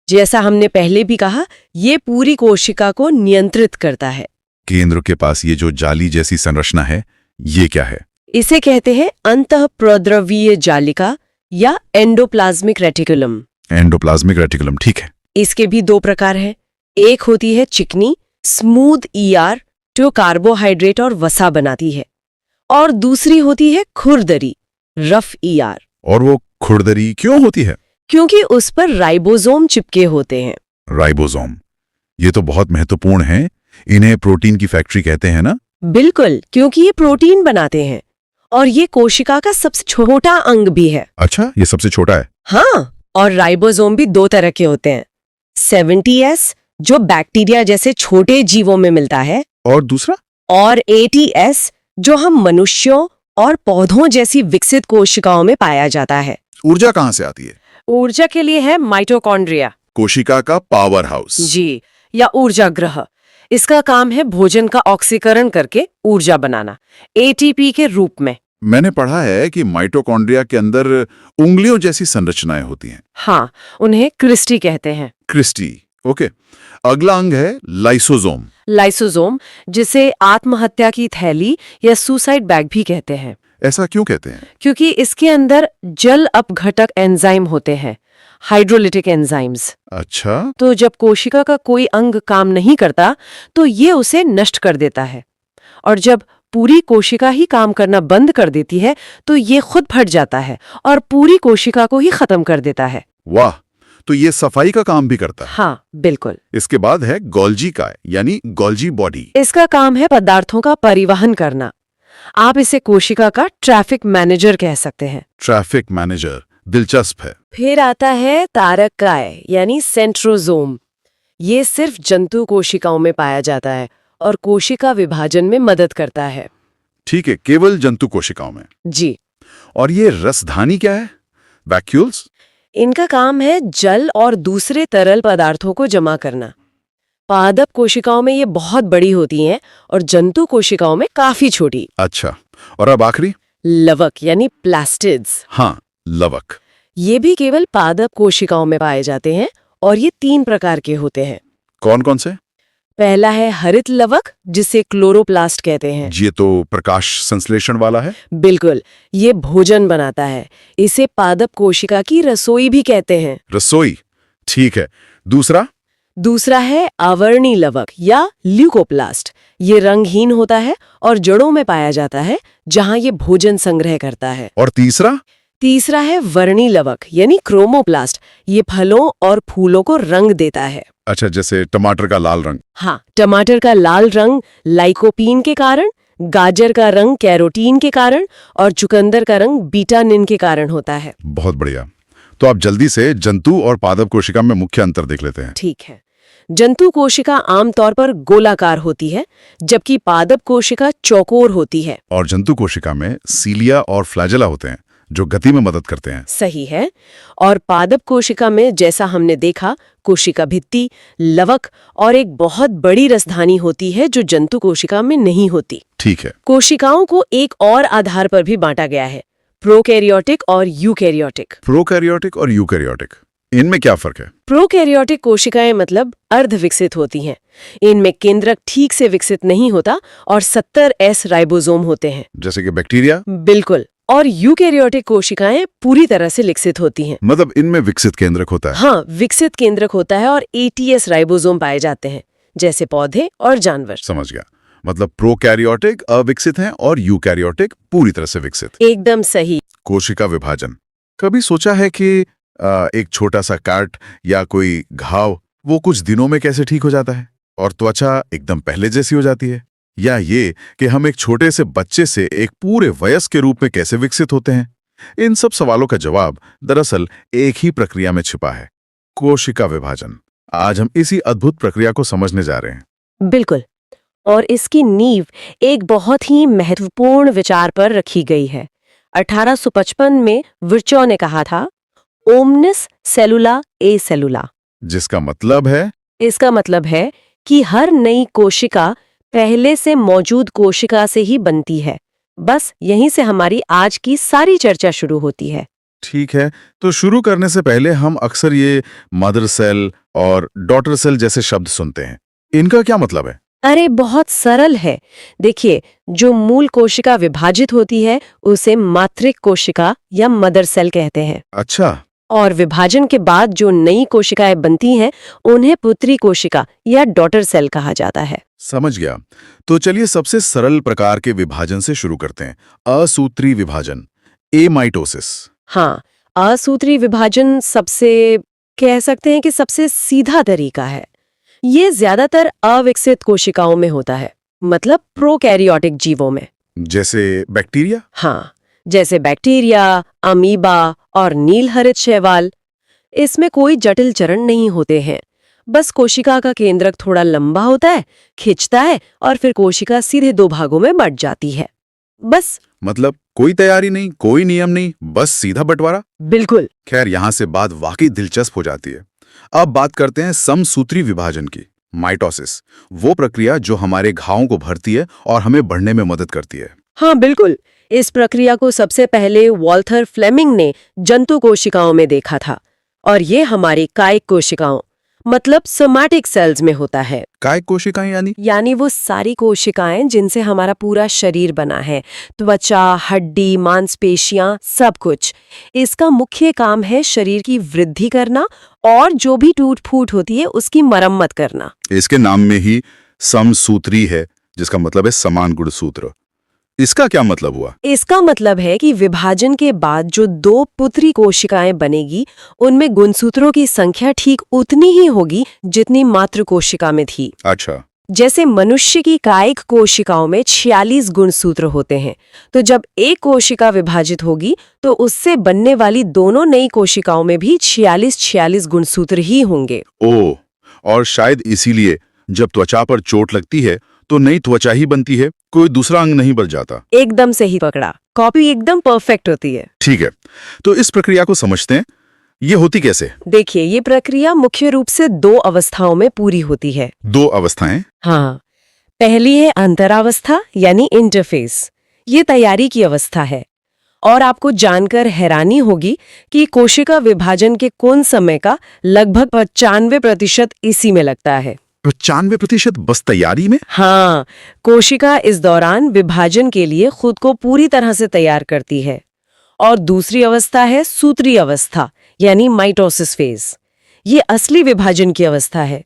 जैसा हमने पहले भी कहा, ये पूरी कोशिका को नियंत्रित करता है। केंद्र के पास ये जो जाली जैसी संरचना है, ये क्या है? इसे कहते हैं अंतःप्रद्रवीय जालिका या एंडोप्लाज्मिक रेटिकुलम। एंडोप्लाज्मिक रेटिकुलम, ठीक है। इसके भी दो प्रकार हैं। एक होती है चिकनी, स्मूथ ईआर, जो कार्बोहाइड्रेट और वसा बनाती है। और दूसरी होती है खुरदरी, रफ ईआर। और वो खुरदरी क्यों होती है? क्योंकि उस पर राइबोसोम चिपके होते हैं। राइबोसोम, ये तो बहुत महत्वपूर्ण है। इन्हें प्रोटीन की फैक्ट्री कहते हैं ना? बिल्कुल, क्योंकि ये प्रोटीन बनाते हैं। और ये कोशिका का सबसे छोटा अंग भी है। अच्छा, ये सबसे छोटा है? हाँ, और राइबोसोम भी दो तरह के होते हैं। 70S जो बैक्टीरिया जैसे छोटे जीवों में मिलता है, और दूसरा? और 80S जो हम मनुष्यों और पौधों जैसी विकसित कोशिकाओं में पाया जाता है। ऊर्जा कहाँ से आती है? ऊर्जा के लिए है माइटोकॉन्ड्रिया। कोशिका का पावर हाउस। जी, या ऊर्जा ग्रह। इसका काम है भोजन का ऑक्सीकरण करके ऊर्जा बनाना, ATP के रूप में। मैंने पढ़ा है कि माइटोकॉन्ड्रिया के अंदर उंगलियों जैसी संरचनाएं होती हैं। हाँ, उन्हें क्रिस्टी कहते हैं। Cristae, okay. अगला अंग है लाइसोसोम। लाइसोसोम, जिसे आत्महत्या की थैली या सुसाइड बैग भी कहते हैं। ऐसा क्यों कहते हैं? क्योंकि इसके अंदर जल अपघटक एंजाइम होते हैं, हाइड्रोलिटिक एंजाइम्स। अच्छा। तो जब कोशिका का कोई अंग काम नहीं करता तो ये उसे नष्ट कर देता है। और जब पूरी कोशिका ही काम करना बंद कर देती है तो ये खुद फट जाता है और पूरी कोशिका को ही खत्म कर देता है। वाह, तो ये सफाई का काम भी करता है। हाँ, बिल्कुल। इसके बाद है गोल्जी काय, यानी गोल्जी बॉडी। इसका काम है पदार्थों का परिवहन करना। आप इसे कोशिका का ट्रैफिक मैनेजर कह सकते हैं। ट्रैफिक मैनेजर, दिलचस्प है। फिर आता है तारक काय, यानी सेंट्रोजोम। ये सिर्फ जंतु कोशिकाओं में पाया जाता है और कोशिका विभाजन में मदद करता है। ठीक है, केवल जंतु कोशिकाओं में। जी। और ये रसधानी क्या है? वैक्यूल्स? इनका काम है जल और दूसरे तरल पदार्थों को जमा करना। पादप कोशिकाओं में ये बहुत बड़ी होती हैं और जंतु कोशिकाओं में काफी छोटी। अच्छा, और अब आखिरी? लवक यानी प्लास्टिड्स। हाँ, लवक। ये भी केवल पादप कोशिकाओं में पाए जाते हैं और ये 3 प्रकार के होते हैं। कौन कौन से? पहला है हरित लवक, जिसे क्लोरोप्लास्ट कहते हैं। ये तो प्रकाश संश्लेषण वाला है। बिल्कुल, ये भोजन बनाता है। इसे पादप कोशिका की रसोई भी कहते हैं। रसोई, ठीक है। दूसरा है आवर्णी लवक या ल्यूकोप्लास्ट। ये रंगहीन होता है और जड़ों में पाया जाता है, जहां ये भोजन संग्रह करता है। और तीसरा है वर्णी लवक यानी क्रोमोप्लास्ट। ये फलों और फूलों को रंग देता है। अच्छा, जैसे टमाटर का लाल रंग। हाँ, टमाटर का लाल रंग लाइकोपीन के कारण, गाजर का रंग कैरोटीन के कारण और चुकंदर का रंग बीटानिन के कारण होता है। बहुत बढ़िया। तो आप जल्दी से जंतु और पादप कोशिका में मुख्य अंतर देख लेते हैं। ठीक है। जंतु कोशिका आमतौर पर गोलाकार होती है, जबकि पादप कोशिका चौकोर होती है। और जंतु कोशिका में सीलिया और फ्लैजेला होते हैं, जो गति में मदद करते हैं। सही है। और पादप कोशिका में, जैसा हमने देखा, कोशिका भित्ति, लवक और एक बहुत बड़ी रसधानी होती है, जो जंतु कोशिका में नहीं होती। ठीक है। कोशिकाओं को एक और आधार पर भी बांटा गया है, प्रोकैरियोटिक और यूकैरियोटिक। प्रोकैरियोटिक और यूकैरियोटिक, इनमें क्या फर्क है? प्रोकैरियोटिक कोशिकाएं मतलब अर्धविकसित होती हैं। इनमें केंद्रक ठीक से विकसित नहीं होता और 70S राइबोसोम होते हैं। जैसे कि बैक्टीरिया? बिल्कुल। और यूकैरियोटिक कोशिकाएं पूरी तरह से विकसित होती हैं। मतलब इनमें विकसित केंद्रक होता है? हाँ, विकसित केंद्रक होता है और 80S राइबोसोम पाए जाते हैं, जैसे पौधे और जानवर। समझ गया। मतलब प्रोकैरियोटिक अविकसित हैं और यूकैरियोटिक पूरी तरह से विकसित। एकदम सही। कोशिका विभाजन, कभी सोचा है कि एक छोटा सा काट या कोई घाव वो कुछ दिनों में कैसे ठीक हो जाता है और त्वचा एकदम पहले जैसी हो जाती है? या ये कि हम एक छोटे से बच्चे से एक पूरे वयस्क के रूप में कैसे विकसित होते हैं? इन सब सवालों का जवाब दरअसल एक ही प्रक्रिया में छिपा है, कोशिका विभाजन। आज हम इसी अद्भुत प्रक्रिया को समझने जा रहे हैं। बिल्कुल। और इसकी नींव एक बहुत ही महत्वपूर्ण विचार पर रखी गई है। 1855 में विर्चो ने कहा था, ओमनिस सेलुला ए सेलुला। जिसका मतलब है? इसका मतलब है कि हर नई कोशिका पहले से मौजूद कोशिका से ही बनती है। बस यहीं से हमारी आज की सारी चर्चा शुरू होती है। ठीक है, तो शुरू करने से पहले हम अक्सर ये मदर सेल और डॉटर सेल जैसे शब्द सुनते हैं। इनका क्या मतलब है? अरे बहुत सरल है। देखिए, जो मूल कोशिका विभाजित होती है उसे मातृक कोशिका या मदर सेल कहते हैं। अच्छा। और विभाजन के बाद जो नई कोशिकाएं बनती हैं उन्हें पुत्री कोशिका या डॉटर सेल कहा जाता है। समझ गया। तो चलिए सबसे सरल प्रकार के विभाजन से शुरू करते हैं, असूत्री विभाजन, एमाइटोसिस। हाँ, असूत्री विभाजन सबसे, कह सकते हैं कि सबसे सीधा तरीका है। ये ज्यादातर अविकसित कोशिकाओं में होता है, मतलब प्रोकैरियोटिक जीवों में। जैसे बैक्टीरिया? हाँ, जैसे बैक्टीरिया, अमीबा और नीलहरित शैवाल। इसमें कोई जटिल चरण नहीं होते हैं। बस कोशिका का केंद्रक थोड़ा लंबा होता है, खिंचता है और फिर कोशिका सीधे 2 भागों में बंट जाती है। बस। मतलब कोई तैयारी नहीं, कोई नियम नहीं, बस सीधा बंटवारा? बिल्कुल। खैर, यहाँ से बात वाकई दिलचस्प हो जाती है। अब बात करते हैं समसूत्री विभाजन की, माइटोसिस। वो प्रक्रिया जो हमारे घावों को भरती है और हमें बढ़ने में मदद करती है। हाँ, बिल्कुल। इस प्रक्रिया को सबसे पहले वॉल्थर फ्लेमिंग ने जंतु कोशिकाओं में देखा था और ये हमारी कायिक कोशिकाओं, मतलब सोमैटिक सेल्स में होता है। कायिक कोशिकाएं यानी वो सारी कोशिकाएं जिनसे हमारा पूरा शरीर बना है, त्वचा, हड्डी, मांसपेशियां, सब कुछ। इसका मुख्य काम है शरीर की वृद्धि करना और जो भी टूट फूट होती है उसकी मरम्मत करना। इसके नाम में ही समसूत्री है, जिसका मतलब है समान गुणसूत्र। इसका क्या मतलब हुआ? इसका मतलब है कि विभाजन के बाद जो दो पुत्री कोशिकाएं बनेगी, उनमें गुणसूत्रों की संख्या ठीक उतनी ही होगी जितनी मातृ कोशिका में थी। अच्छा। जैसे मनुष्य की कायिक कोशिकाओं में 46 गुणसूत्र होते हैं, तो जब एक कोशिका विभाजित होगी तो उससे बनने वाली दोनों नई कोशिकाओं में भी 46 गुणसूत्र ही होंगे। ओह, और शायद इसीलिए जब त्वचा पर चोट लगती है तो नई त्वचा ही बनती है, कोई दूसरा अंग नहीं बच जाता। एकदम सही पकड़ा, कॉपी एकदम परफेक्ट होती है। ठीक है, तो इस प्रक्रिया को समझते हैं। ये होती कैसे? देखिए, ये प्रक्रिया मुख्य रूप से 2 अवस्थाओं में पूरी होती है। 2 अवस्थाएं? हाँ, पहली है अंतरावस्था यानी इंटरफेस। ये तैयारी की अवस्था है और आपको जानकर हैरानी होगी कि कोशिका विभाजन के कुल समय का लगभग 95% इसी में लगता है। 95% बस तैयारी में? हाँ, कोशिका इस दौरान विभाजन के लिए खुद को पूरी तरह से तैयार करती है। और दूसरी अवस्था है सूत्री अवस्था यानी माइटोसिस फेज। ये असली विभाजन की अवस्था है।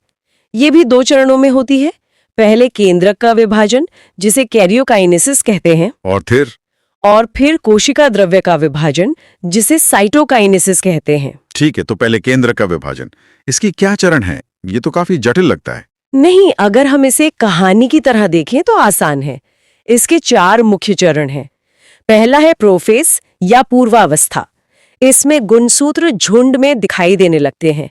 ये भी 2 चरणों में होती है। पहले केंद्रक का विभाजन, जिसे कैरियोकाइनेसिस कहते हैं, और फिर कोशिका द्रव्य का विभाजन, जिसे साइटोकाइनेसिस कहते हैं। ठीक है, तो पहले केंद्र का विभाजन, इसकी क्या चरण है? ये तो काफी जटिल लगता है। नहीं, अगर हम इसे कहानी की तरह देखें तो आसान है। इसके 4 मुख्य चरण हैं। पहला है प्रोफेज या पूर्वावस्था। इसमें गुणसूत्र झुंड में दिखाई देने लगते हैं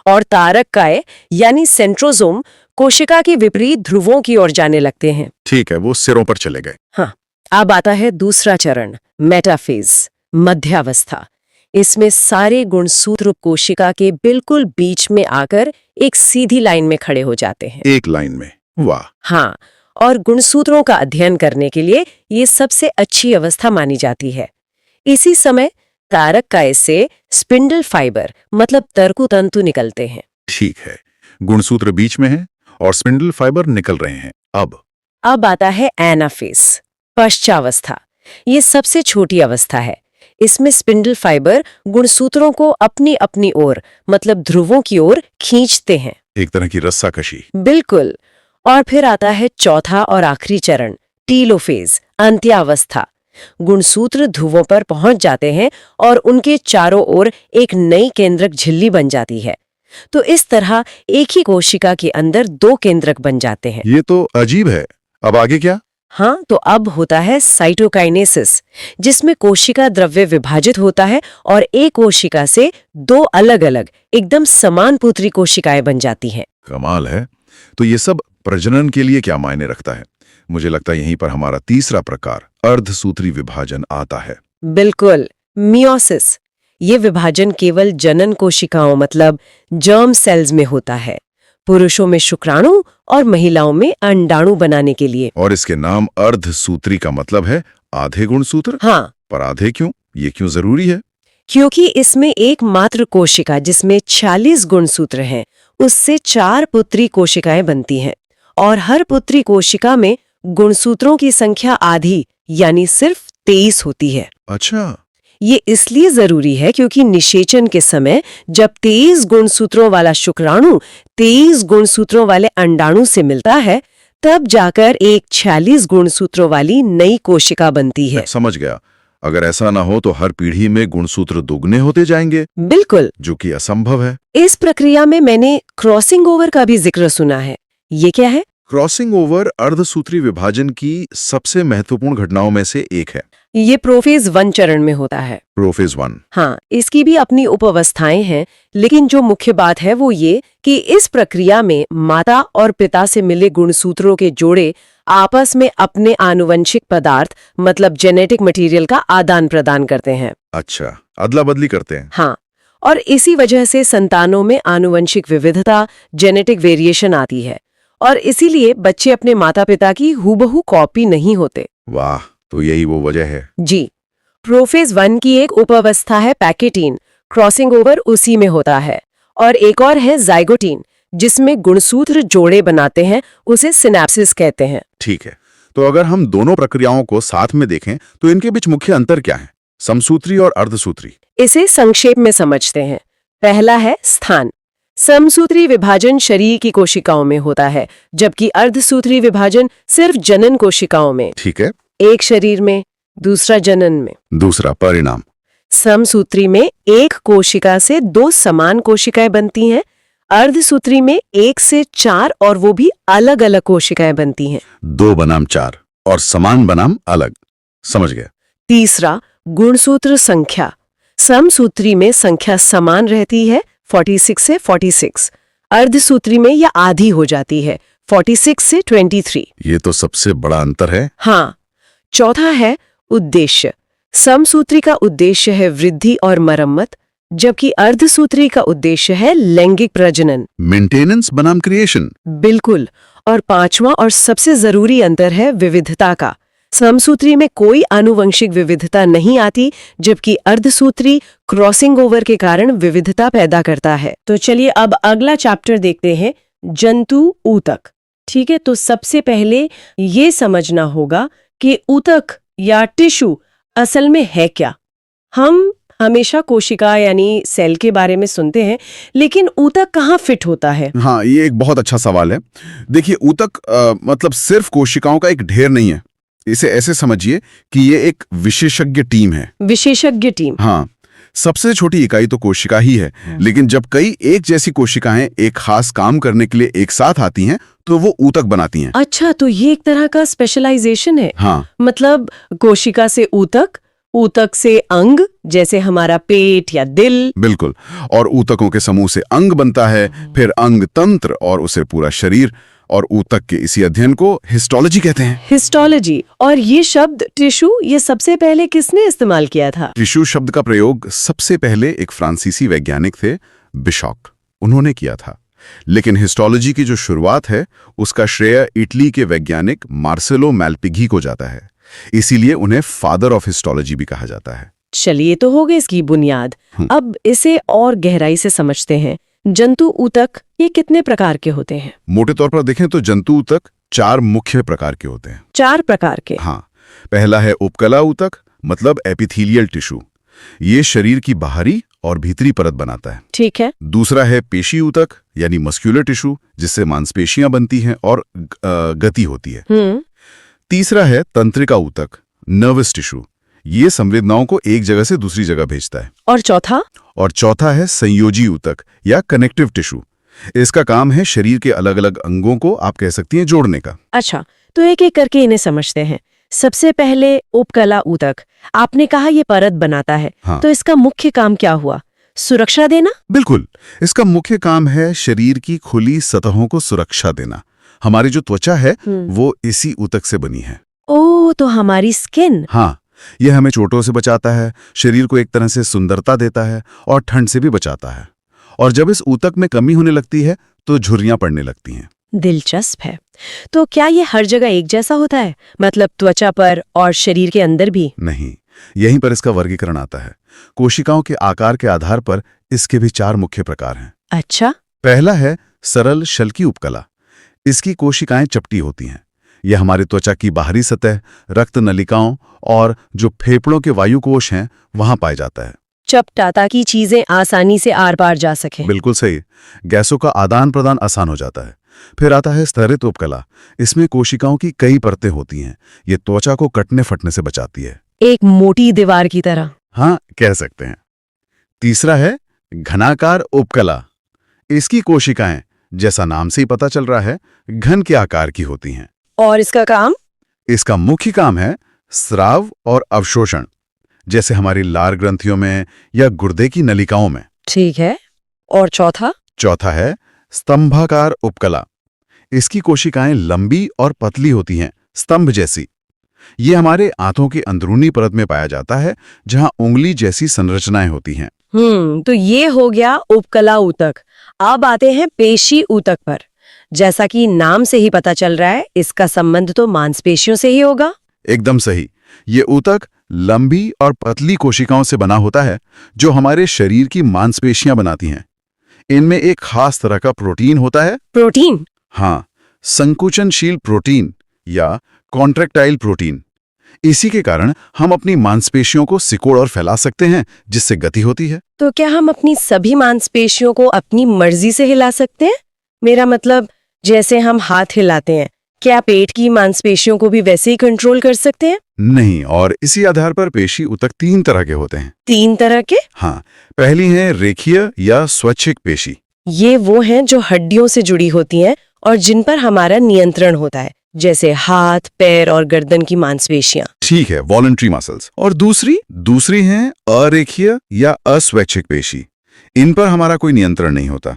और तारककाय यानी सेंट्रोसोम कोशिका के विपरीत ध्रुवों की ओर जाने लगते हैं। ठीक है, वो सिरों पर चले गए। हाँ, अब आता है दूसरा चरण, मेटाफेज, मध्यावस्था। इसमें सारे गुणसूत्र कोशिका के बिल्कुल बीच में आकर एक सीधी लाइन में खड़े हो जाते हैं। एक लाइन में? वाह! हाँ, और गुणसूत्रों का अध्ययन करने के लिए ये सबसे अच्छी अवस्था मानी जाती है। इसी समय तारककाय से स्पिंडल फाइबर मतलब तर्कुतंतु निकलते हैं। ठीक है, गुणसूत्र बीच में है और स्पिंडल फाइबर निकल रहे हैं। अब आता है एनाफेज, पश्चावस्था। ये सबसे छोटी अवस्था है। इसमें स्पिंडल फाइबर गुणसूत्रों को अपनी अपनी ओर मतलब ध्रुवों की ओर खींचते हैं। एक तरह की रस्साकशी। बिल्कुल। और फिर आता है चौथा और आखिरी चरण, टीलोफेज, अंत्यावस्था। गुणसूत्र ध्रुवों पर पहुंच जाते हैं और उनके चारों ओर एक नई केंद्रक झिल्ली बन जाती है। तो इस तरह एक ही कोशिका के अंदर 2 केंद्रक बन जाते हैं। ये तो अजीब है। अब आगे क्या? हाँ, तो अब होता है साइटोकाइनेसिस, जिसमें कोशिका द्रव्य विभाजित होता है और एक कोशिका से 2 अलग-अलग एकदम समान पुत्री कोशिकाएं बन जाती हैं। कमाल है। तो ये सब प्रजनन के लिए क्या मायने रखता है? मुझे लगता है यहीं पर हमारा तीसरा प्रकार, अर्धसूत्री विभाजन आता है। बिल्कुल, मियोसिस। ये विभाजन केवल जनन कोशिकाओं मतलब जर्म सेल्स में होता है, पुरुषों में शुक्राणु और महिलाओं में अंडाणु बनाने के लिए। और इसके नाम अर्धसूत्री का मतलब है आधे गुणसूत्र? हाँ, पर आधे क्यों? ये क्यों जरूरी है? क्योंकि इसमें एक मात्र कोशिका जिसमें 46 गुणसूत्र हैं, उससे 4 पुत्री कोशिकाएं बनती हैं और हर पुत्री कोशिका में गुणसूत्रों की संख्या आधी यानी सिर्फ 23 होती है। अच्छा। ये इसलिए जरूरी है क्योंकि निषेचन के समय जब 23 गुणसूत्रों वाला शुक्राणु 23 गुणसूत्रों वाले अंडाणु से मिलता है, तब जाकर एक 46 गुणसूत्रों वाली नई कोशिका बनती है। समझ गया। अगर ऐसा ना हो तो हर पीढ़ी में गुणसूत्र दोगुने होते जाएंगे। बिल्कुल, जो कि असंभव है। इस प्रक्रिया में मैंने क्रॉसिंग ओवर का भी जिक्र सुना है। ये क्या है? क्रॉसिंग ओवर अर्धसूत्री विभाजन की सबसे महत्वपूर्ण घटनाओं में से एक है। ये प्रोफेज 1 चरण में होता है। प्रोफेज 1। हाँ, इसकी भी अपनी उपअवस्थाएं हैं, लेकिन जो मुख्य बात है वो ये कि इस प्रक्रिया में माता और पिता से मिले गुणसूत्रों के जोड़े आपस में अपने आनुवंशिक पदार्थ मतलब जेनेटिक मटेरियल का आदान प्रदान करते हैं। अच्छा, अदला बदली करते हैं। हाँ, और इसी वजह से संतानों में आनुवंशिक विविधता, जेनेटिक वेरिएशन आती है और इसीलिए बच्चे अपने माता पिता की हूबहू कॉपी नहीं होते। वाह, तो यही वो वजह है। जी। प्रोफेज 1 की एक उपअवस्था है पैकेटीन, क्रॉसिंग ओवर उसी में होता है। और एक और है जाइगोटीन, जिसमें गुणसूत्र जोड़े बनाते हैं, उसे सिनेप्सिस कहते हैं। ठीक है, तो अगर हम दोनों प्रक्रियाओं को साथ में देखें तो इनके बीच मुख्य अंतर क्या है? समसूत्री और अर्धसूत्री। इसे संक्षेप में समझते हैं। पहला है स्थान। समसूत्री विभाजन शरीर की कोशिकाओं में होता है, जबकि अर्धसूत्री विभाजन सिर्फ जनन कोशिकाओं में। ठीक है। एक शरीर में, दूसरा जनन में। दूसरा परिणाम। समसूत्री में एक कोशिका से 2 समान कोशिकाएं बनती हैं, अर्धसूत्री में 1 से 4 और वो भी अलग अलग कोशिकाएं बनती हैं। 2 बनाम 4 और समान बनाम अलग। समझ गया। तीसरा गुणसूत्र संख्या। समसूत्री में संख्या समान रहती है 46 से 46, अर्धसूत्री में यह आधी हो जाती है 46 से 23। ये तो सबसे बड़ा अंतर है। हाँ। चौथा है उद्देश्य। समसूत्री का उद्देश्य है वृद्धि और मरम्मत, जबकि अर्धसूत्री का उद्देश्य है लैंगिक प्रजनन। मेंटेनेंस बनाम क्रिएशन। बिल्कुल। और पांचवा और सबसे जरूरी अंतर है विविधता का। समसूत्री में कोई आनुवंशिक विविधता नहीं आती, जबकि अर्धसूत्री क्रॉसिंग ओवर के कारण विविधता पैदा करता है। तो चलिए अब अगला चैप्टर देखते हैं, जंतु ऊतक। ठीक है, तो सबसे पहले ये समझना होगा कि ऊतक या टिश्यू असल में है क्या। हम हमेशा कोशिका यानी सेल के बारे में सुनते हैं, लेकिन ऊतक कहाँ फिट होता है? हाँ, ये एक बहुत अच्छा सवाल है। देखिए, ऊतक मतलब सिर्फ कोशिकाओं का एक ढेर नहीं है। इसे ऐसे समझिए कि ये एक विशेषज्ञ टीम है। विशेषज्ञ टीम। हाँ, सबसे छोटी इकाई तो कोशिका ही है, लेकिन जब कई एक जैसी कोशिकाएं एक खास काम करने के लिए एक साथ आती हैं, तो वो ऊतक बनाती हैं। अच्छा, तो ये एक तरह का स्पेशलाइजेशन है। हाँ, मतलब कोशिका से ऊतक, ऊतक से अंग, जैसे हमारा पेट या दिल। बिल्कुल। और ऊतकों के समूह से अंग बनता है, फिर अंग तंत्र और उसे पूरा शरीर। और ऊतक के इसी अध्ययन को हिस्टोलॉजी कहते हैं। हिस्टोलॉजी। और ये शब्द टिश्यू, ये सबसे पहले किसने इस्तेमाल किया था? टिश्यू शब्द का प्रयोग सबसे पहले एक फ्रांसीसी वैज्ञानिक थे, बिशॉक, उन्होंने किया था। लेकिन हिस्टोलॉजी की जो शुरुआत है, उसका श्रेय इटली के वैज्ञानिक मार्सेलो मैलपिघी को जाता है। इसीलिए उन्हें फादर ऑफ हिस्टोलॉजी भी कहा जाता है। चलिए, तो हो गई इसकी बुनियाद। अब इसे और गहराई से समझते हैं। जंतु ऊतक ये कितने प्रकार के होते हैं? मोटे तौर पर देखें तो जंतु ऊतक 4 मुख्य प्रकार के होते हैं। 4 प्रकार के? हाँ। पहला है उपकला ऊतक, मतलब एपिथेलियल टिश्यू। ये शरीर की बाहरी और भीतरी परत बनाता है। ठीक है। दूसरा है पेशी ऊतक, यानी मस्कुलर टिश्यू, जिससे मांसपेशियां बनती हैं और गति होती है। तीसरा है तंत्रिका ऊतक, नर्वस टिश्यू। ये संवेदनाओं को एक जगह से दूसरी जगह भेजता है। और चौथा? और चौथा है संयोजी ऊतक या कनेक्टिव टिश्यू। इसका काम है शरीर के अलग अलग अंगों को, आप कह सकती हैं, जोड़ने का। अच्छा, तो एक एक करके इन्हें समझते हैं। सबसे पहले उपकला ऊतक, आपने कहा ये परत बनाता है। हाँ। तो इसका मुख्य काम क्या हुआ? सुरक्षा देना? बिल्कुल। इसका मुख्य काम है शरीर की खुली सतहों को सुरक्षा देना। हमारी जो त्वचा है वो इसी ऊतक से बनी है। ओह, तो हमारी स्किन। हाँ, यह हमें चोटों से बचाता है, शरीर को एक तरह से सुंदरता देता है और ठंड से भी बचाता है। और जब इस ऊतक में कमी होने लगती है तो झुर्रियां पड़ने लगती हैं। दिलचस्प है। तो क्या ये हर जगह एक जैसा होता है? मतलब त्वचा पर और शरीर के अंदर भी? नहीं, यहीं पर इसका वर्गीकरण आता है। कोशिकाओं के आकार के आधार पर इसके भी 4 मुख्य प्रकार हैं। अच्छा। पहला है सरल शल्की उपकला। इसकी कोशिकाएं चपटी होती हैं। यह हमारी त्वचा की बाहरी सतह, रक्त नलिकाओं और जो फेफड़ों के वायुकोश हैं वहां पाया जाता है। चपटा, ताकि चीजें आसानी से आर पार जा सकें। बिल्कुल सही। गैसों का आदान प्रदान आसान हो जाता है। फिर आता है स्तरित उपकला। इसमें कोशिकाओं की कई परतें होती हैं। ये त्वचा को कटने फटने से बचाती है। एक मोटी दीवार की तरह। हाँ, कह सकते हैं। तीसरा है घनाकार उपकला। इसकी कोशिकाएं, जैसा नाम से ही पता चल रहा है, घन के आकार की होती हैं। और इसका काम? इसका मुख्य काम है स्राव और अवशोषण, जैसे हमारी लार ग्रंथियों में या गुर्दे की नलिकाओं में। ठीक है। और चौथा? चौथा है स्तंभाकार उपकला। इसकी कोशिकाएं लंबी और पतली होती हैं, स्तंभ जैसी। ये हमारे आंतों की अंदरूनी परत में पाया जाता है, जहां उंगली जैसी संरचनाएं होती हैं। तो ये हो गया उपकला ऊतक। अब आते हैं पेशी ऊतक पर। जैसा कि नाम से ही पता चल रहा है, इसका संबंध तो मांसपेशियों से ही होगा। एकदम सही। ये ऊतक लंबी और पतली कोशिकाओं से बना होता है, जो हमारे शरीर की मांसपेशियां बनाती हैं। इनमें एक खास तरह का प्रोटीन होता है। प्रोटीन? हाँ, संकुचनशील प्रोटीन या कॉन्ट्रैक्टाइल प्रोटीन। इसी के कारण हम अपनी मांसपेशियों को सिकोड़ और फैला सकते हैं, जिससे गति होती है। तो क्या हम अपनी सभी मांसपेशियों को अपनी मर्जी से हिला सकते हैं? मेरा मतलब, जैसे हम हाथ हिलाते हैं, क्या पेट की मांसपेशियों को भी वैसे ही कंट्रोल कर सकते हैं? नहीं, और इसी आधार पर पेशी ऊतक 3 तरह के होते हैं। 3 तरह के? हाँ, पहली है रेखीय या स्वैच्छिक पेशी। ये वो हैं जो हड्डियों से जुड़ी होती हैं और जिन पर हमारा नियंत्रण होता है, जैसे हाथ, पैर और गर्दन की मांसपेशियां। ठीक है, वॉलंटरी मसल्स। और दूसरी हैं अरेखीय या अस्वैच्छिक पेशी। इन पर हमारा कोई नियंत्रण नहीं होता।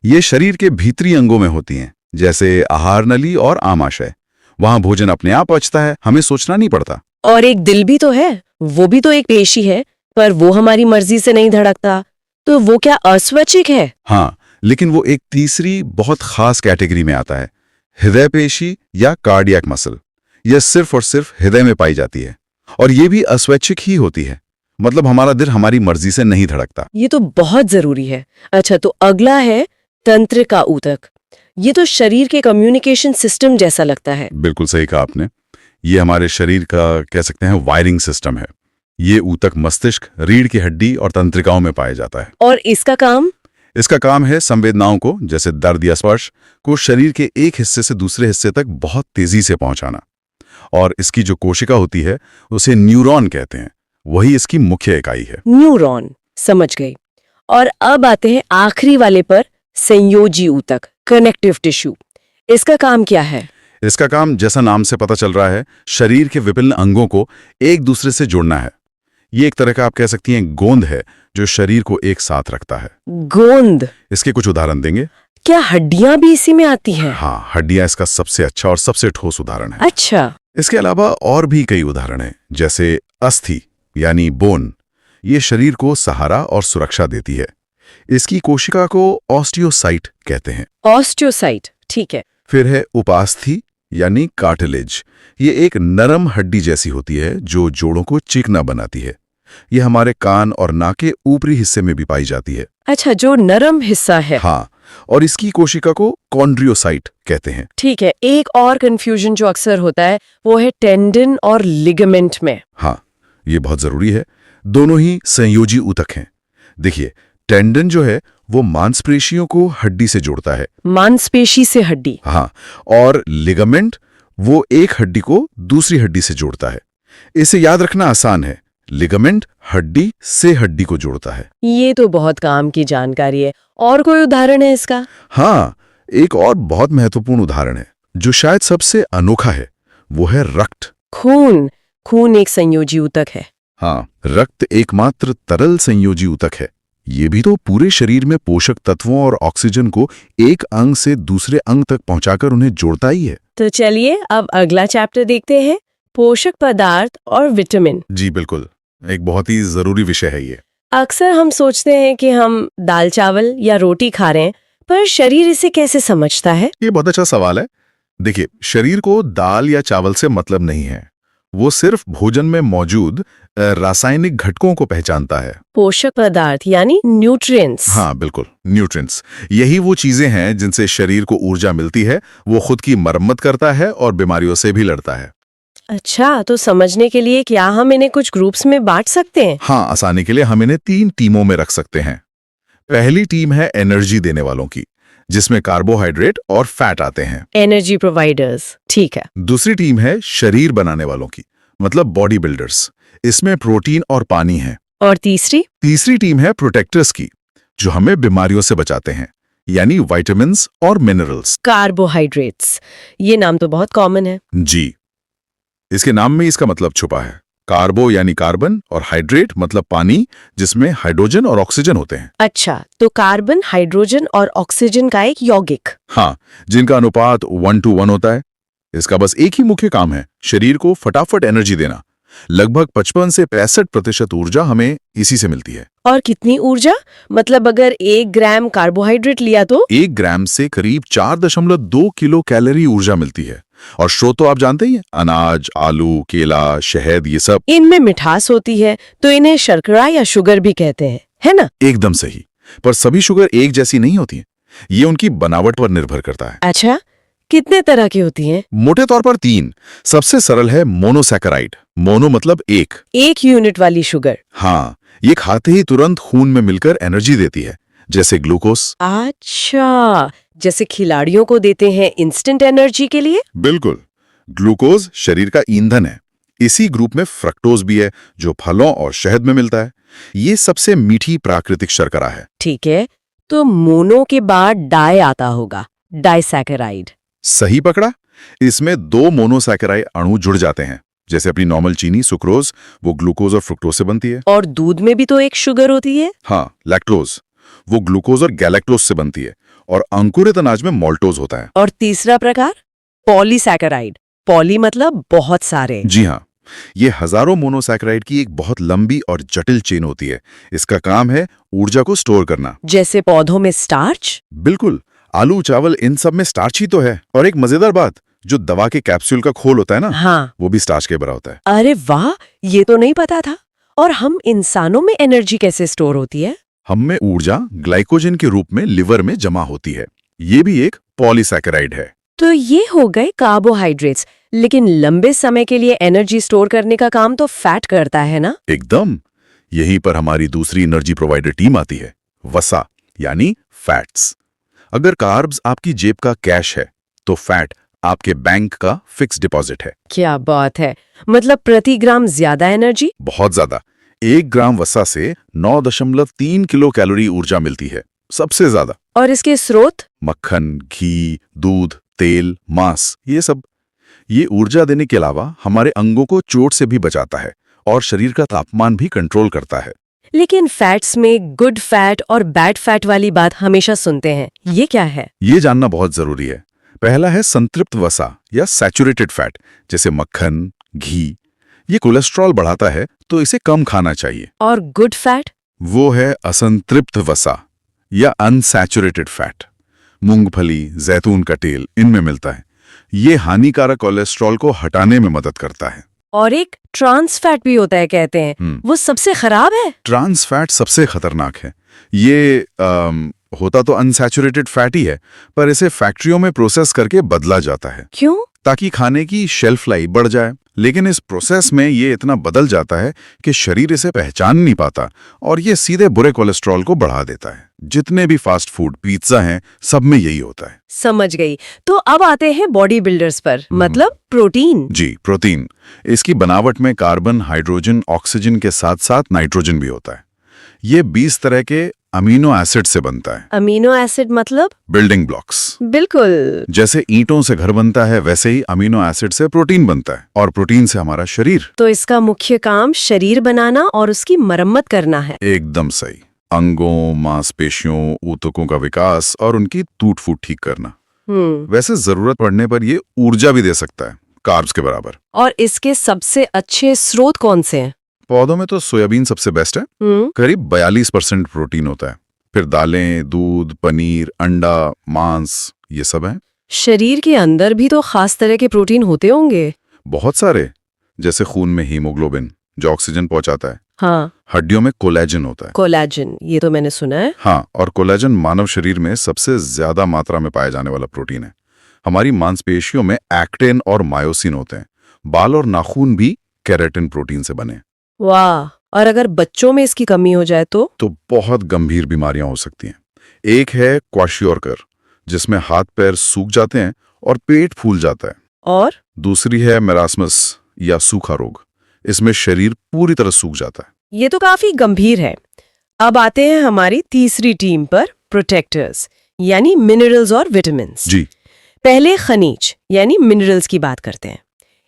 ये शरीर के भीतरी अंगों में होती हैं, जैसे आहार नली और आमाशय। वहां भोजन अपने आप पचता है, हमें सोचना नहीं पड़ता। और एक दिल भी तो है, वो भी तो एक पेशी है, पर वो हमारी मर्जी से नहीं धड़कता। तो वो क्या अस्वैच्छिक है? हाँ, लेकिन वो एक तीसरी बहुत खास कैटेगरी में आता है, हृदय पेशी या कार्डियक मसल। यह सिर्फ और सिर्फ हृदय में पाई जाती है और ये भी अस्वैच्छिक ही होती है। मतलब हमारा दिल हमारी मर्जी से नहीं धड़कता। ये तो बहुत जरूरी है। अच्छा, तो अगला है तंत्रिका ऊतक। ये तो शरीर के कम्युनिकेशन सिस्टम जैसा लगता है। बिल्कुल सही कहा आपने। ये हमारे शरीर का कह सकते हैं वायरिंग सिस्टम है। ये ऊतक मस्तिष्क, रीढ़ की हड्डी और तंत्रिकाओं में पाया जाता है। और इसका काम? इसका काम है संवेदनाओं को, जैसे दर्द या स्पर्श को, शरीर के एक हिस्से से दूसरे हिस्से तक बहुत तेजी से पहुंचाना। और इसकी जो कोशिका होती है उसे न्यूरॉन कहते हैं, वही इसकी मुख्य इकाई है। न्यूरॉन, समझ गई। और अब आते हैं आखिरी वाले पर, संयोजी ऊतक, कनेक्टिव टिश्यू। इसका काम क्या है? इसका काम, जैसा नाम से पता चल रहा है, शरीर के विभिन्न अंगों को एक दूसरे से जोड़ना है। ये एक तरह का, आप कह सकती हैं, गोंद है जो शरीर को एक साथ रखता है। गोंद? इसके कुछ उदाहरण देंगे? क्या हड्डियां भी इसी में आती हैं? हाँ, हड्डियां इसका सबसे अच्छा और सबसे ठोस उदाहरण है। अच्छा। इसके अलावा और भी कई उदाहरण हैं, जैसे अस्थि यानी बोन। ये शरीर को सहारा और सुरक्षा देती है। इसकी कोशिका को ऑस्टियोसाइट कहते हैं। ऑस्टियोसाइट, ठीक है। फिर है उपास्थि यानी कार्टिलेज। ये एक नरम हड्डी जैसी होती है जो जोड़ों को चिकना बनाती है। ये हमारे कान और नाक के ऊपरी हिस्से में भी पाई जाती है। अच्छा, जो नरम हिस्सा है। हाँ, और इसकी कोशिका को कॉन्ड्रियोसाइट कहते हैं। ठीक है। एक और कंफ्यूजन जो अक्सर होता है वो है टेंडन और लिगामेंट में। हाँ, ये बहुत जरूरी है। दोनों ही संयोजी ऊतक हैं। देखिए, टेंडन जो है वो मांसपेशियों को हड्डी से जोड़ता है। मांसपेशी से हड्डी? हाँ, और लिगामेंट वो एक हड्डी को दूसरी हड्डी से जोड़ता है। इसे याद रखना आसान है, लिगामेंट हड्डी से हड्डी को जोड़ता है। ये तो बहुत काम की जानकारी है। और कोई उदाहरण है इसका? हाँ, एक और बहुत महत्वपूर्ण उदाहरण है जो शायद सबसे अनोखा है, वो है रक्त। खून? खून एक संयोजी ऊतक है। हाँ, रक्त एकमात्र तरल संयोजी ऊतक है। ये भी तो पूरे शरीर में पोषक तत्वों और ऑक्सीजन को एक अंग से दूसरे अंग तक पहुंचाकर उन्हें जोड़ता ही है। तो चलिए अब अगला चैप्टर देखते हैं, पोषक पदार्थ और विटामिन। जी बिल्कुल, एक बहुत ही जरूरी विषय है ये। अक्सर हम सोचते हैं कि हम दाल चावल या रोटी खा रहे हैं, पर शरीर इसे कैसे समझता है? ये बहुत अच्छा सवाल है। देखिए, शरीर को दाल या चावल से मतलब नहीं है। वो सिर्फ भोजन में मौजूद रासायनिक घटकों को पहचानता है। पोषक पदार्थ यानी न्यूट्रिएंट्स। हाँ बिल्कुल, न्यूट्रिएंट्स। यही वो चीजें हैं जिनसे शरीर को ऊर्जा मिलती है, वो खुद की मरम्मत करता है और बीमारियों से भी लड़ता है। अच्छा, तो समझने के लिए क्या हम इन्हें कुछ ग्रुप्स में बांट सकते हैं? हाँ, आसानी के लिए हम इन्हें 3 टीमों में रख सकते हैं। पहली टीम है एनर्जी देने वालों की, जिसमें कार्बोहाइड्रेट और फैट आते हैं। एनर्जी प्रोवाइडर्स, ठीक है। दूसरी टीम है शरीर बनाने वालों की, मतलब बॉडी बिल्डर्स। इसमें प्रोटीन और पानी है। और तीसरी टीम है प्रोटेक्टर्स की, जो हमें बीमारियों से बचाते हैं, यानी विटामिन्स और मिनरल्स। कार्बोहाइड्रेट्स, ये नाम तो बहुत कॉमन है। जी, इसके नाम में इसका मतलब छुपा है। कार्बो यानी कार्बन और हाइड्रेट मतलब पानी, जिसमें हाइड्रोजन और ऑक्सीजन होते हैं। अच्छा, तो कार्बन, हाइड्रोजन और ऑक्सीजन का एक यौगिक। हाँ, जिनका अनुपात 1:1 होता है। इसका बस एक ही मुख्य काम है, शरीर को फटाफट एनर्जी देना। लगभग 55 से 65% ऊर्जा हमें इसी से मिलती है। और कितनी ऊर्जा? मतलब अगर 1 ग्राम कार्बोहाइड्रेट लिया तो 1 ग्राम से करीब 4.2 किलो कैलोरी ऊर्जा मिलती है। और स्रोत तो आप जानते ही हैं, अनाज, आलू, केला, शहद, ये सब। इनमें मिठास होती है, तो इन्हें शर्करा या शुगर भी कहते हैं, है ना? एकदम सही। पर सभी शुगर एक जैसी नहीं होती हैं। ये उनकी बनावट पर निर्भर करता है। अच्छा, कितने तरह की होती हैं? मोटे तौर पर 3। सबसे सरल है मोनोसैकेराइड। मोनो मतलब एक यूनिट वाली शुगर। हाँ, ये खाते ही तुरंत खून में मिलकर एनर्जी देती है, जैसे ग्लूकोस। अच्छा, जैसे खिलाड़ियों को देते हैं इंस्टेंट एनर्जी के लिए? बिल्कुल। ग्लूकोज शरीर का ईंधन है। इसी ग्रुप में फ्रक्टोज भी है, जो फलों और शहद में मिलता है। ये सबसे मीठी प्राकृतिक शर्करा है। ठीक है, तो मोनो के बाद डाई आता होगा, डाइसैकेराइड। सही पकड़ा। इसमें 2 मोनोसैकेराइड अणु जुड़ जाते हैं। जैसे अपनी नॉर्मल चीनी सुक्रोज, वो ग्लूकोज और फ्रुक्टोज से बनती है। और दूध में भी तो एक शुगर होती है। हाँ, लैक्टोज, वो ग्लूकोज और गैलेक्टोज से बनती है। और अंकुरित अनाज में मॉल्टोज होता है। और तीसरा प्रकार पॉलीसैकेराइड। पॉली मतलब बहुत सारे। जी हाँ, ये हजारों मोनोसैकेराइड की एक बहुत लंबी और जटिल चेन होती है। इसका काम है ऊर्जा को स्टोर करना। जैसे पौधों में स्टार्च। बिल्कुल, आलू चावल इन सब में स्टार्च ही तो है। और एक मजेदार बात, जो दवा के कैप्सूल का खोल होता है ना, हाँ। वो भी स्टार्च के बना होता है। अरे वाह, ये तो नहीं पता था। और हम इंसानों में एनर्जी कैसे स्टोर होती है? हम में ऊर्जा ग्लाइकोजन के रूप में लिवर में जमा होती है। ये भी एक पॉलीसैकेराइड है। तो ये हो गए कार्बोहाइड्रेट्स, लेकिन लंबे समय के लिए एनर्जी स्टोर करने का काम तो फैट करता है ना? एकदम। यहीं पर हमारी दूसरी एनर्जी प्रोवाइडर टीम आती है, वसा, यानी फैट्स। अगर कार्ब्स आपकी जेब का कैश है, तो फैट आपके बैंक का फिक्स डिपॉजिट है। क्या बात है, मतलब प्रति ग्राम ज्यादा एनर्जी? बहुत ज्यादा। 1 ग्राम वसा से 9.3 किलो कैलोरी ऊर्जा मिलती है, सबसे ज्यादा। और इसके स्रोत? मक्खन, घी, दूध, तेल, मांस, ये सब। ये ऊर्जा देने के अलावा हमारे अंगों को चोट से भी बचाता है और शरीर का तापमान भी कंट्रोल करता है। लेकिन फैट्स में गुड फैट और बैड फैट वाली बात हमेशा सुनते हैं, ये क्या है? ये जानना बहुत जरूरी है। पहला है संतृप्त वसा या सैचुरेटेड फैट, जैसे मक्खन, घी। ये कोलेस्ट्रॉल बढ़ाता है, तो इसे कम खाना चाहिए। और गुड फैट? वो है असंतृप्त वसा या अनसैचुरेटेड फैट। मूंगफली, जैतून का तेल, इनमें मिलता है। ये हानिकारक कोलेस्ट्रॉल को हटाने में मदद करता है। और एक ट्रांस फैट भी होता है कहते हैं, वो सबसे खराब है। ट्रांस फैट सबसे खतरनाक है। ये होता तो अनसैचुरेटेड फैट ही है, पर इसे फैक्ट्रियों में प्रोसेस करके बदला जाता है। क्यों? ताकि खाने की शेल्फ लाइफ बढ़ जाए। लेकिन इस प्रोसेस में ये इतना बदल जाता है कि शरीर इसे पहचान नहीं पाता और ये सीधे बुरे कोलेस्ट्रॉल को बढ़ा देता है। जितने भी फास्ट फूड, पिज्जा हैं, सब में यही होता है। समझ गई। तो अब आते हैं बॉडी बिल्डर्स पर, मतलब प्रोटीन। जी, प्रोटीन। इसकी बनावट में कार्बन, हाइड्रोजन, ऑक्सीजन के साथ साथ नाइट्रोजन भी होता है। ये 20 तरह के अमीनो एसिड से बनता है। अमीनो एसिड मतलब? Building blocks. बिल्कुल। जैसे ईंटों से घर बनता है, वैसे ही अमीनो एसिड से प्रोटीन बनता है, और प्रोटीन से हमारा शरीर। तो इसका मुख्य काम शरीर बनाना और उसकी मरम्मत करना है। एकदम सही। अंगों, मांसपेशियों, ऊतकों का विकास और उनकी टूट-फूट ठीक करना। वैसे जरूरत पड़ने पर ये ऊर्जा भी दे सकता है, कार्ब्स के बराबर। और इसके सबसे अच्छे स्रोत कौन से हैं? पौधों में तो सोयाबीन सबसे बेस्ट है। करीब 42% प्रोटीन होता है। फिर दालें, दूध, पनीर, अंडा, मांस, ये सब है। शरीर के अंदर भी तो खास तरह के प्रोटीन होते होंगे। बहुत सारे, जैसे खून में हीमोग्लोबिन, जो ऑक्सीजन पहुंचाता है। हाँ। हड्डियों में कोलेजन होता है। कोलेजन, ये तो मैंने सुना है। हाँ, और कोलेजन मानव शरीर में सबसे ज्यादा मात्रा में पाया जाने वाला प्रोटीन है। हमारी मांसपेशियों में एक्टिन और मायोसिन होते हैं। बाल और नाखून भी केराटिन प्रोटीन से बने। वाह। और अगर बच्चों में इसकी कमी हो जाए तो? बहुत गंभीर बीमारियां हो सकती हैं। एक है क्वाशियोरकर, जिसमें हाथ पैर सूख जाते हैं और पेट फूल जाता है। और दूसरी है मेरास्मस या सूखा रोग। इसमें शरीर पूरी तरह सूख जाता है। ये तो काफी गंभीर है। अब आते हैं हमारी तीसरी टीम पर, प्रोटेक्टर्स, यानी मिनरल्स और विटामिन्स। जी। पहले खनिज यानी मिनरल्स की बात करते हैं।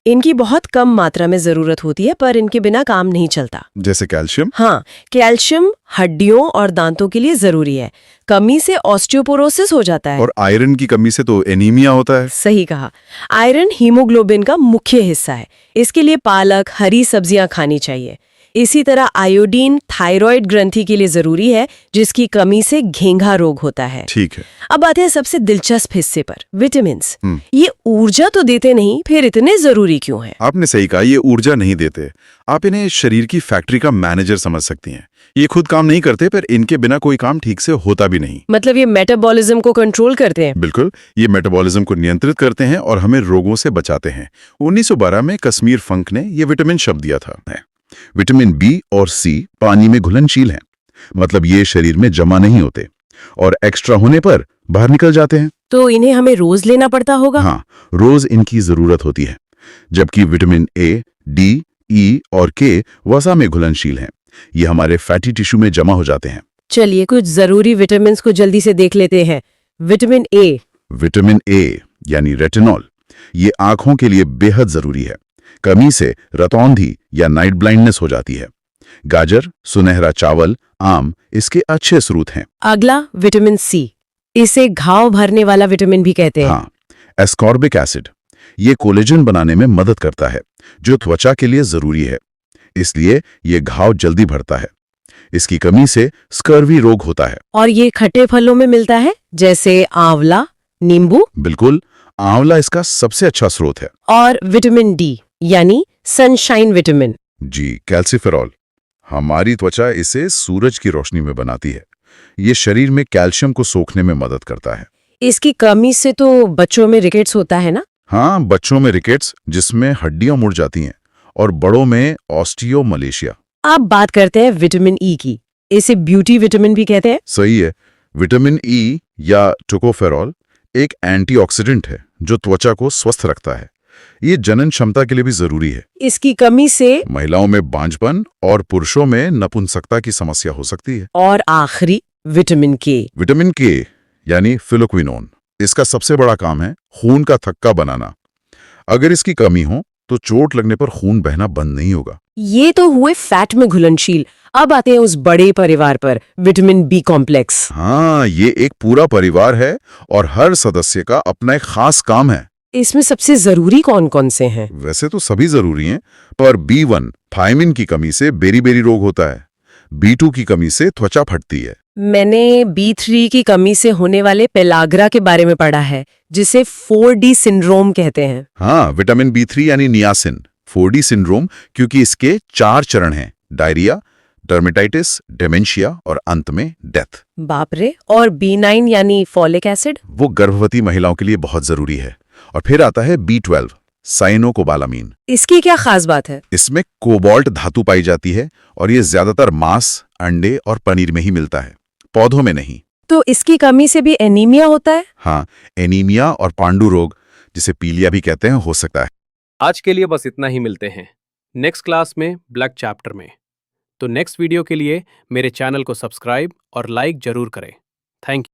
इनकी बहुत कम मात्रा में जरूरत होती है, पर इनके बिना काम नहीं चलता। जैसे कैल्शियम। हाँ, कैल्शियम हड्डियों और दांतों के लिए जरूरी है। कमी से ऑस्टियोपोरोसिस हो जाता है। और आयरन की कमी से तो एनीमिया होता है। सही कहा। आयरन हीमोग्लोबिन का मुख्य हिस्सा है। इसके लिए पालक, हरी सब्जियां खानी चाहिए। इसी तरह आयोडीन थायराइड ग्रंथि के लिए जरूरी है, जिसकी कमी से घेंघा रोग होता है। ठीक है। अब आते हैं सबसे दिलचस्प हिस्से पर, विटामिन्स। ये ऊर्जा तो देते नहीं, फिर इतने जरूरी क्यों हैं? आपने सही कहा, ये ऊर्जा नहीं देते। आप इन्हें शरीर की फैक्ट्री का मैनेजर समझ सकती हैं। ये खुद काम नहीं करते, पर इनके बिना कोई काम ठीक से होता भी नहीं। मतलब ये मेटाबॉलिज्म को कंट्रोल करते हैं? बिल्कुल, ये मेटाबॉलिज्म को नियंत्रित करते हैं और हमें रोगों से बचाते हैं। 1912 में कश्मीर फंक ने ये विटामिन शब्द दिया था। विटामिन बी और सी पानी में घुलनशील हैं, मतलब ये शरीर में जमा नहीं होते और एक्स्ट्रा होने पर बाहर निकल जाते हैं। तो इन्हें हमें रोज लेना पड़ता होगा? हाँ, रोज इनकी जरूरत होती है। जबकि विटामिन ए, डी, ई और के वसा में घुलनशील हैं। ये हमारे फैटी टिश्यू में जमा हो जाते हैं। चलिए कुछ जरूरी विटामिन को जल्दी से देख लेते हैं। Vitamin A. विटामिन ए यानी रेटिनॉल, ये आंखों के लिए बेहद जरूरी है। कमी से रतौंधी या नाइट ब्लाइंडनेस हो जाती है। गाजर, सुनहरा चावल, आम इसके अच्छे स्रोत हैं। अगला विटामिन सी, इसे घाव भरने वाला विटामिन भी कहते हैं। हाँ, एस्कॉर्बिक एसिड, ये कोलेजन बनाने में मदद करता है, जो त्वचा के लिए जरूरी है। इसलिए ये घाव जल्दी भरता है। इसकी कमी से स्कर्वी रोग होता है। और ये खट्टे फलों में मिलता है, जैसे आंवला, नींबू। बिल्कुल, आंवला इसका सबसे अच्छा स्रोत है। और विटामिन डी यानी सनशाइन विटामिन। जी, कैल्सिफेरॉल, हमारी त्वचा इसे सूरज की रोशनी में बनाती है। ये शरीर में कैल्शियम को सोखने में मदद करता है। इसकी कमी से तो बच्चों में रिकेट्स होता है ना? हाँ, बच्चों में रिकेट्स, जिसमें हड्डियां मुड़ जाती हैं, और बड़ों में ऑस्टियोमलेशिया। अब बात करते हैं विटामिन ई की। इसे ब्यूटी विटामिन भी कहते हैं। सही है। विटामिन ई या टोकोफेरॉल एक एंटीऑक्सीडेंट है जो त्वचा को स्वस्थ रखता है। ये जनन क्षमता के लिए भी जरूरी है। इसकी कमी से महिलाओं में बांझपन और पुरुषों में नपुंसकता की समस्या हो सकती है। और आखिरी विटामिन के। विटामिन के यानी फिलोक्विनोन, इसका सबसे बड़ा काम है खून का थक्का बनाना। अगर इसकी कमी हो तो चोट लगने पर खून बहना बंद नहीं होगा। ये तो हुए फैट में घुलनशील। अब आते हैं उस बड़े परिवार पर, विटामिन बी कॉम्प्लेक्स। हाँ, ये एक पूरा परिवार है और हर सदस्य का अपना एक खास काम है। इसमें सबसे जरूरी कौन कौन से हैं? वैसे तो सभी जरूरी हैं, पर B1 थायमिन की कमी से बेरी-बेरी रोग होता है। B2 की कमी से त्वचा फटती है। मैंने B3 की कमी से होने वाले पेलाग्रा के बारे में पढ़ा है, जिसे 4D सिंड्रोम कहते हैं। हाँ, विटामिन B3 यानी नियासिन, 4D सिंड्रोम, क्योंकि इसके 4 चरण हैं: डायरिया, डर्मेटाइटिस, डेमेंशिया और अंत में डेथ। बाप रे। और B9 यानी फॉलिक एसिड? वो गर्भवती महिलाओं के लिए बहुत जरूरी है। और फिर आता है B12, साइनोकोबालामीन। इसकी क्या खास बात है? इसमें कोबाल्ट धातु पाई जाती है और ये ज्यादातर मांस, अंडे और पनीर में ही मिलता है, पौधों में नहीं। तो इसकी कमी से भी एनीमिया होता है? हाँ, एनीमिया और पांडु रोग, जिसे पीलिया भी कहते हैं, हो सकता है। आज के लिए बस इतना ही। मिलते हैं नेक्स्ट क्लास में, ब्लैक चैप्टर में। तो नेक्स्ट वीडियो के लिए मेरे चैनल को सब्सक्राइब और लाइक जरूर करें। Thank you.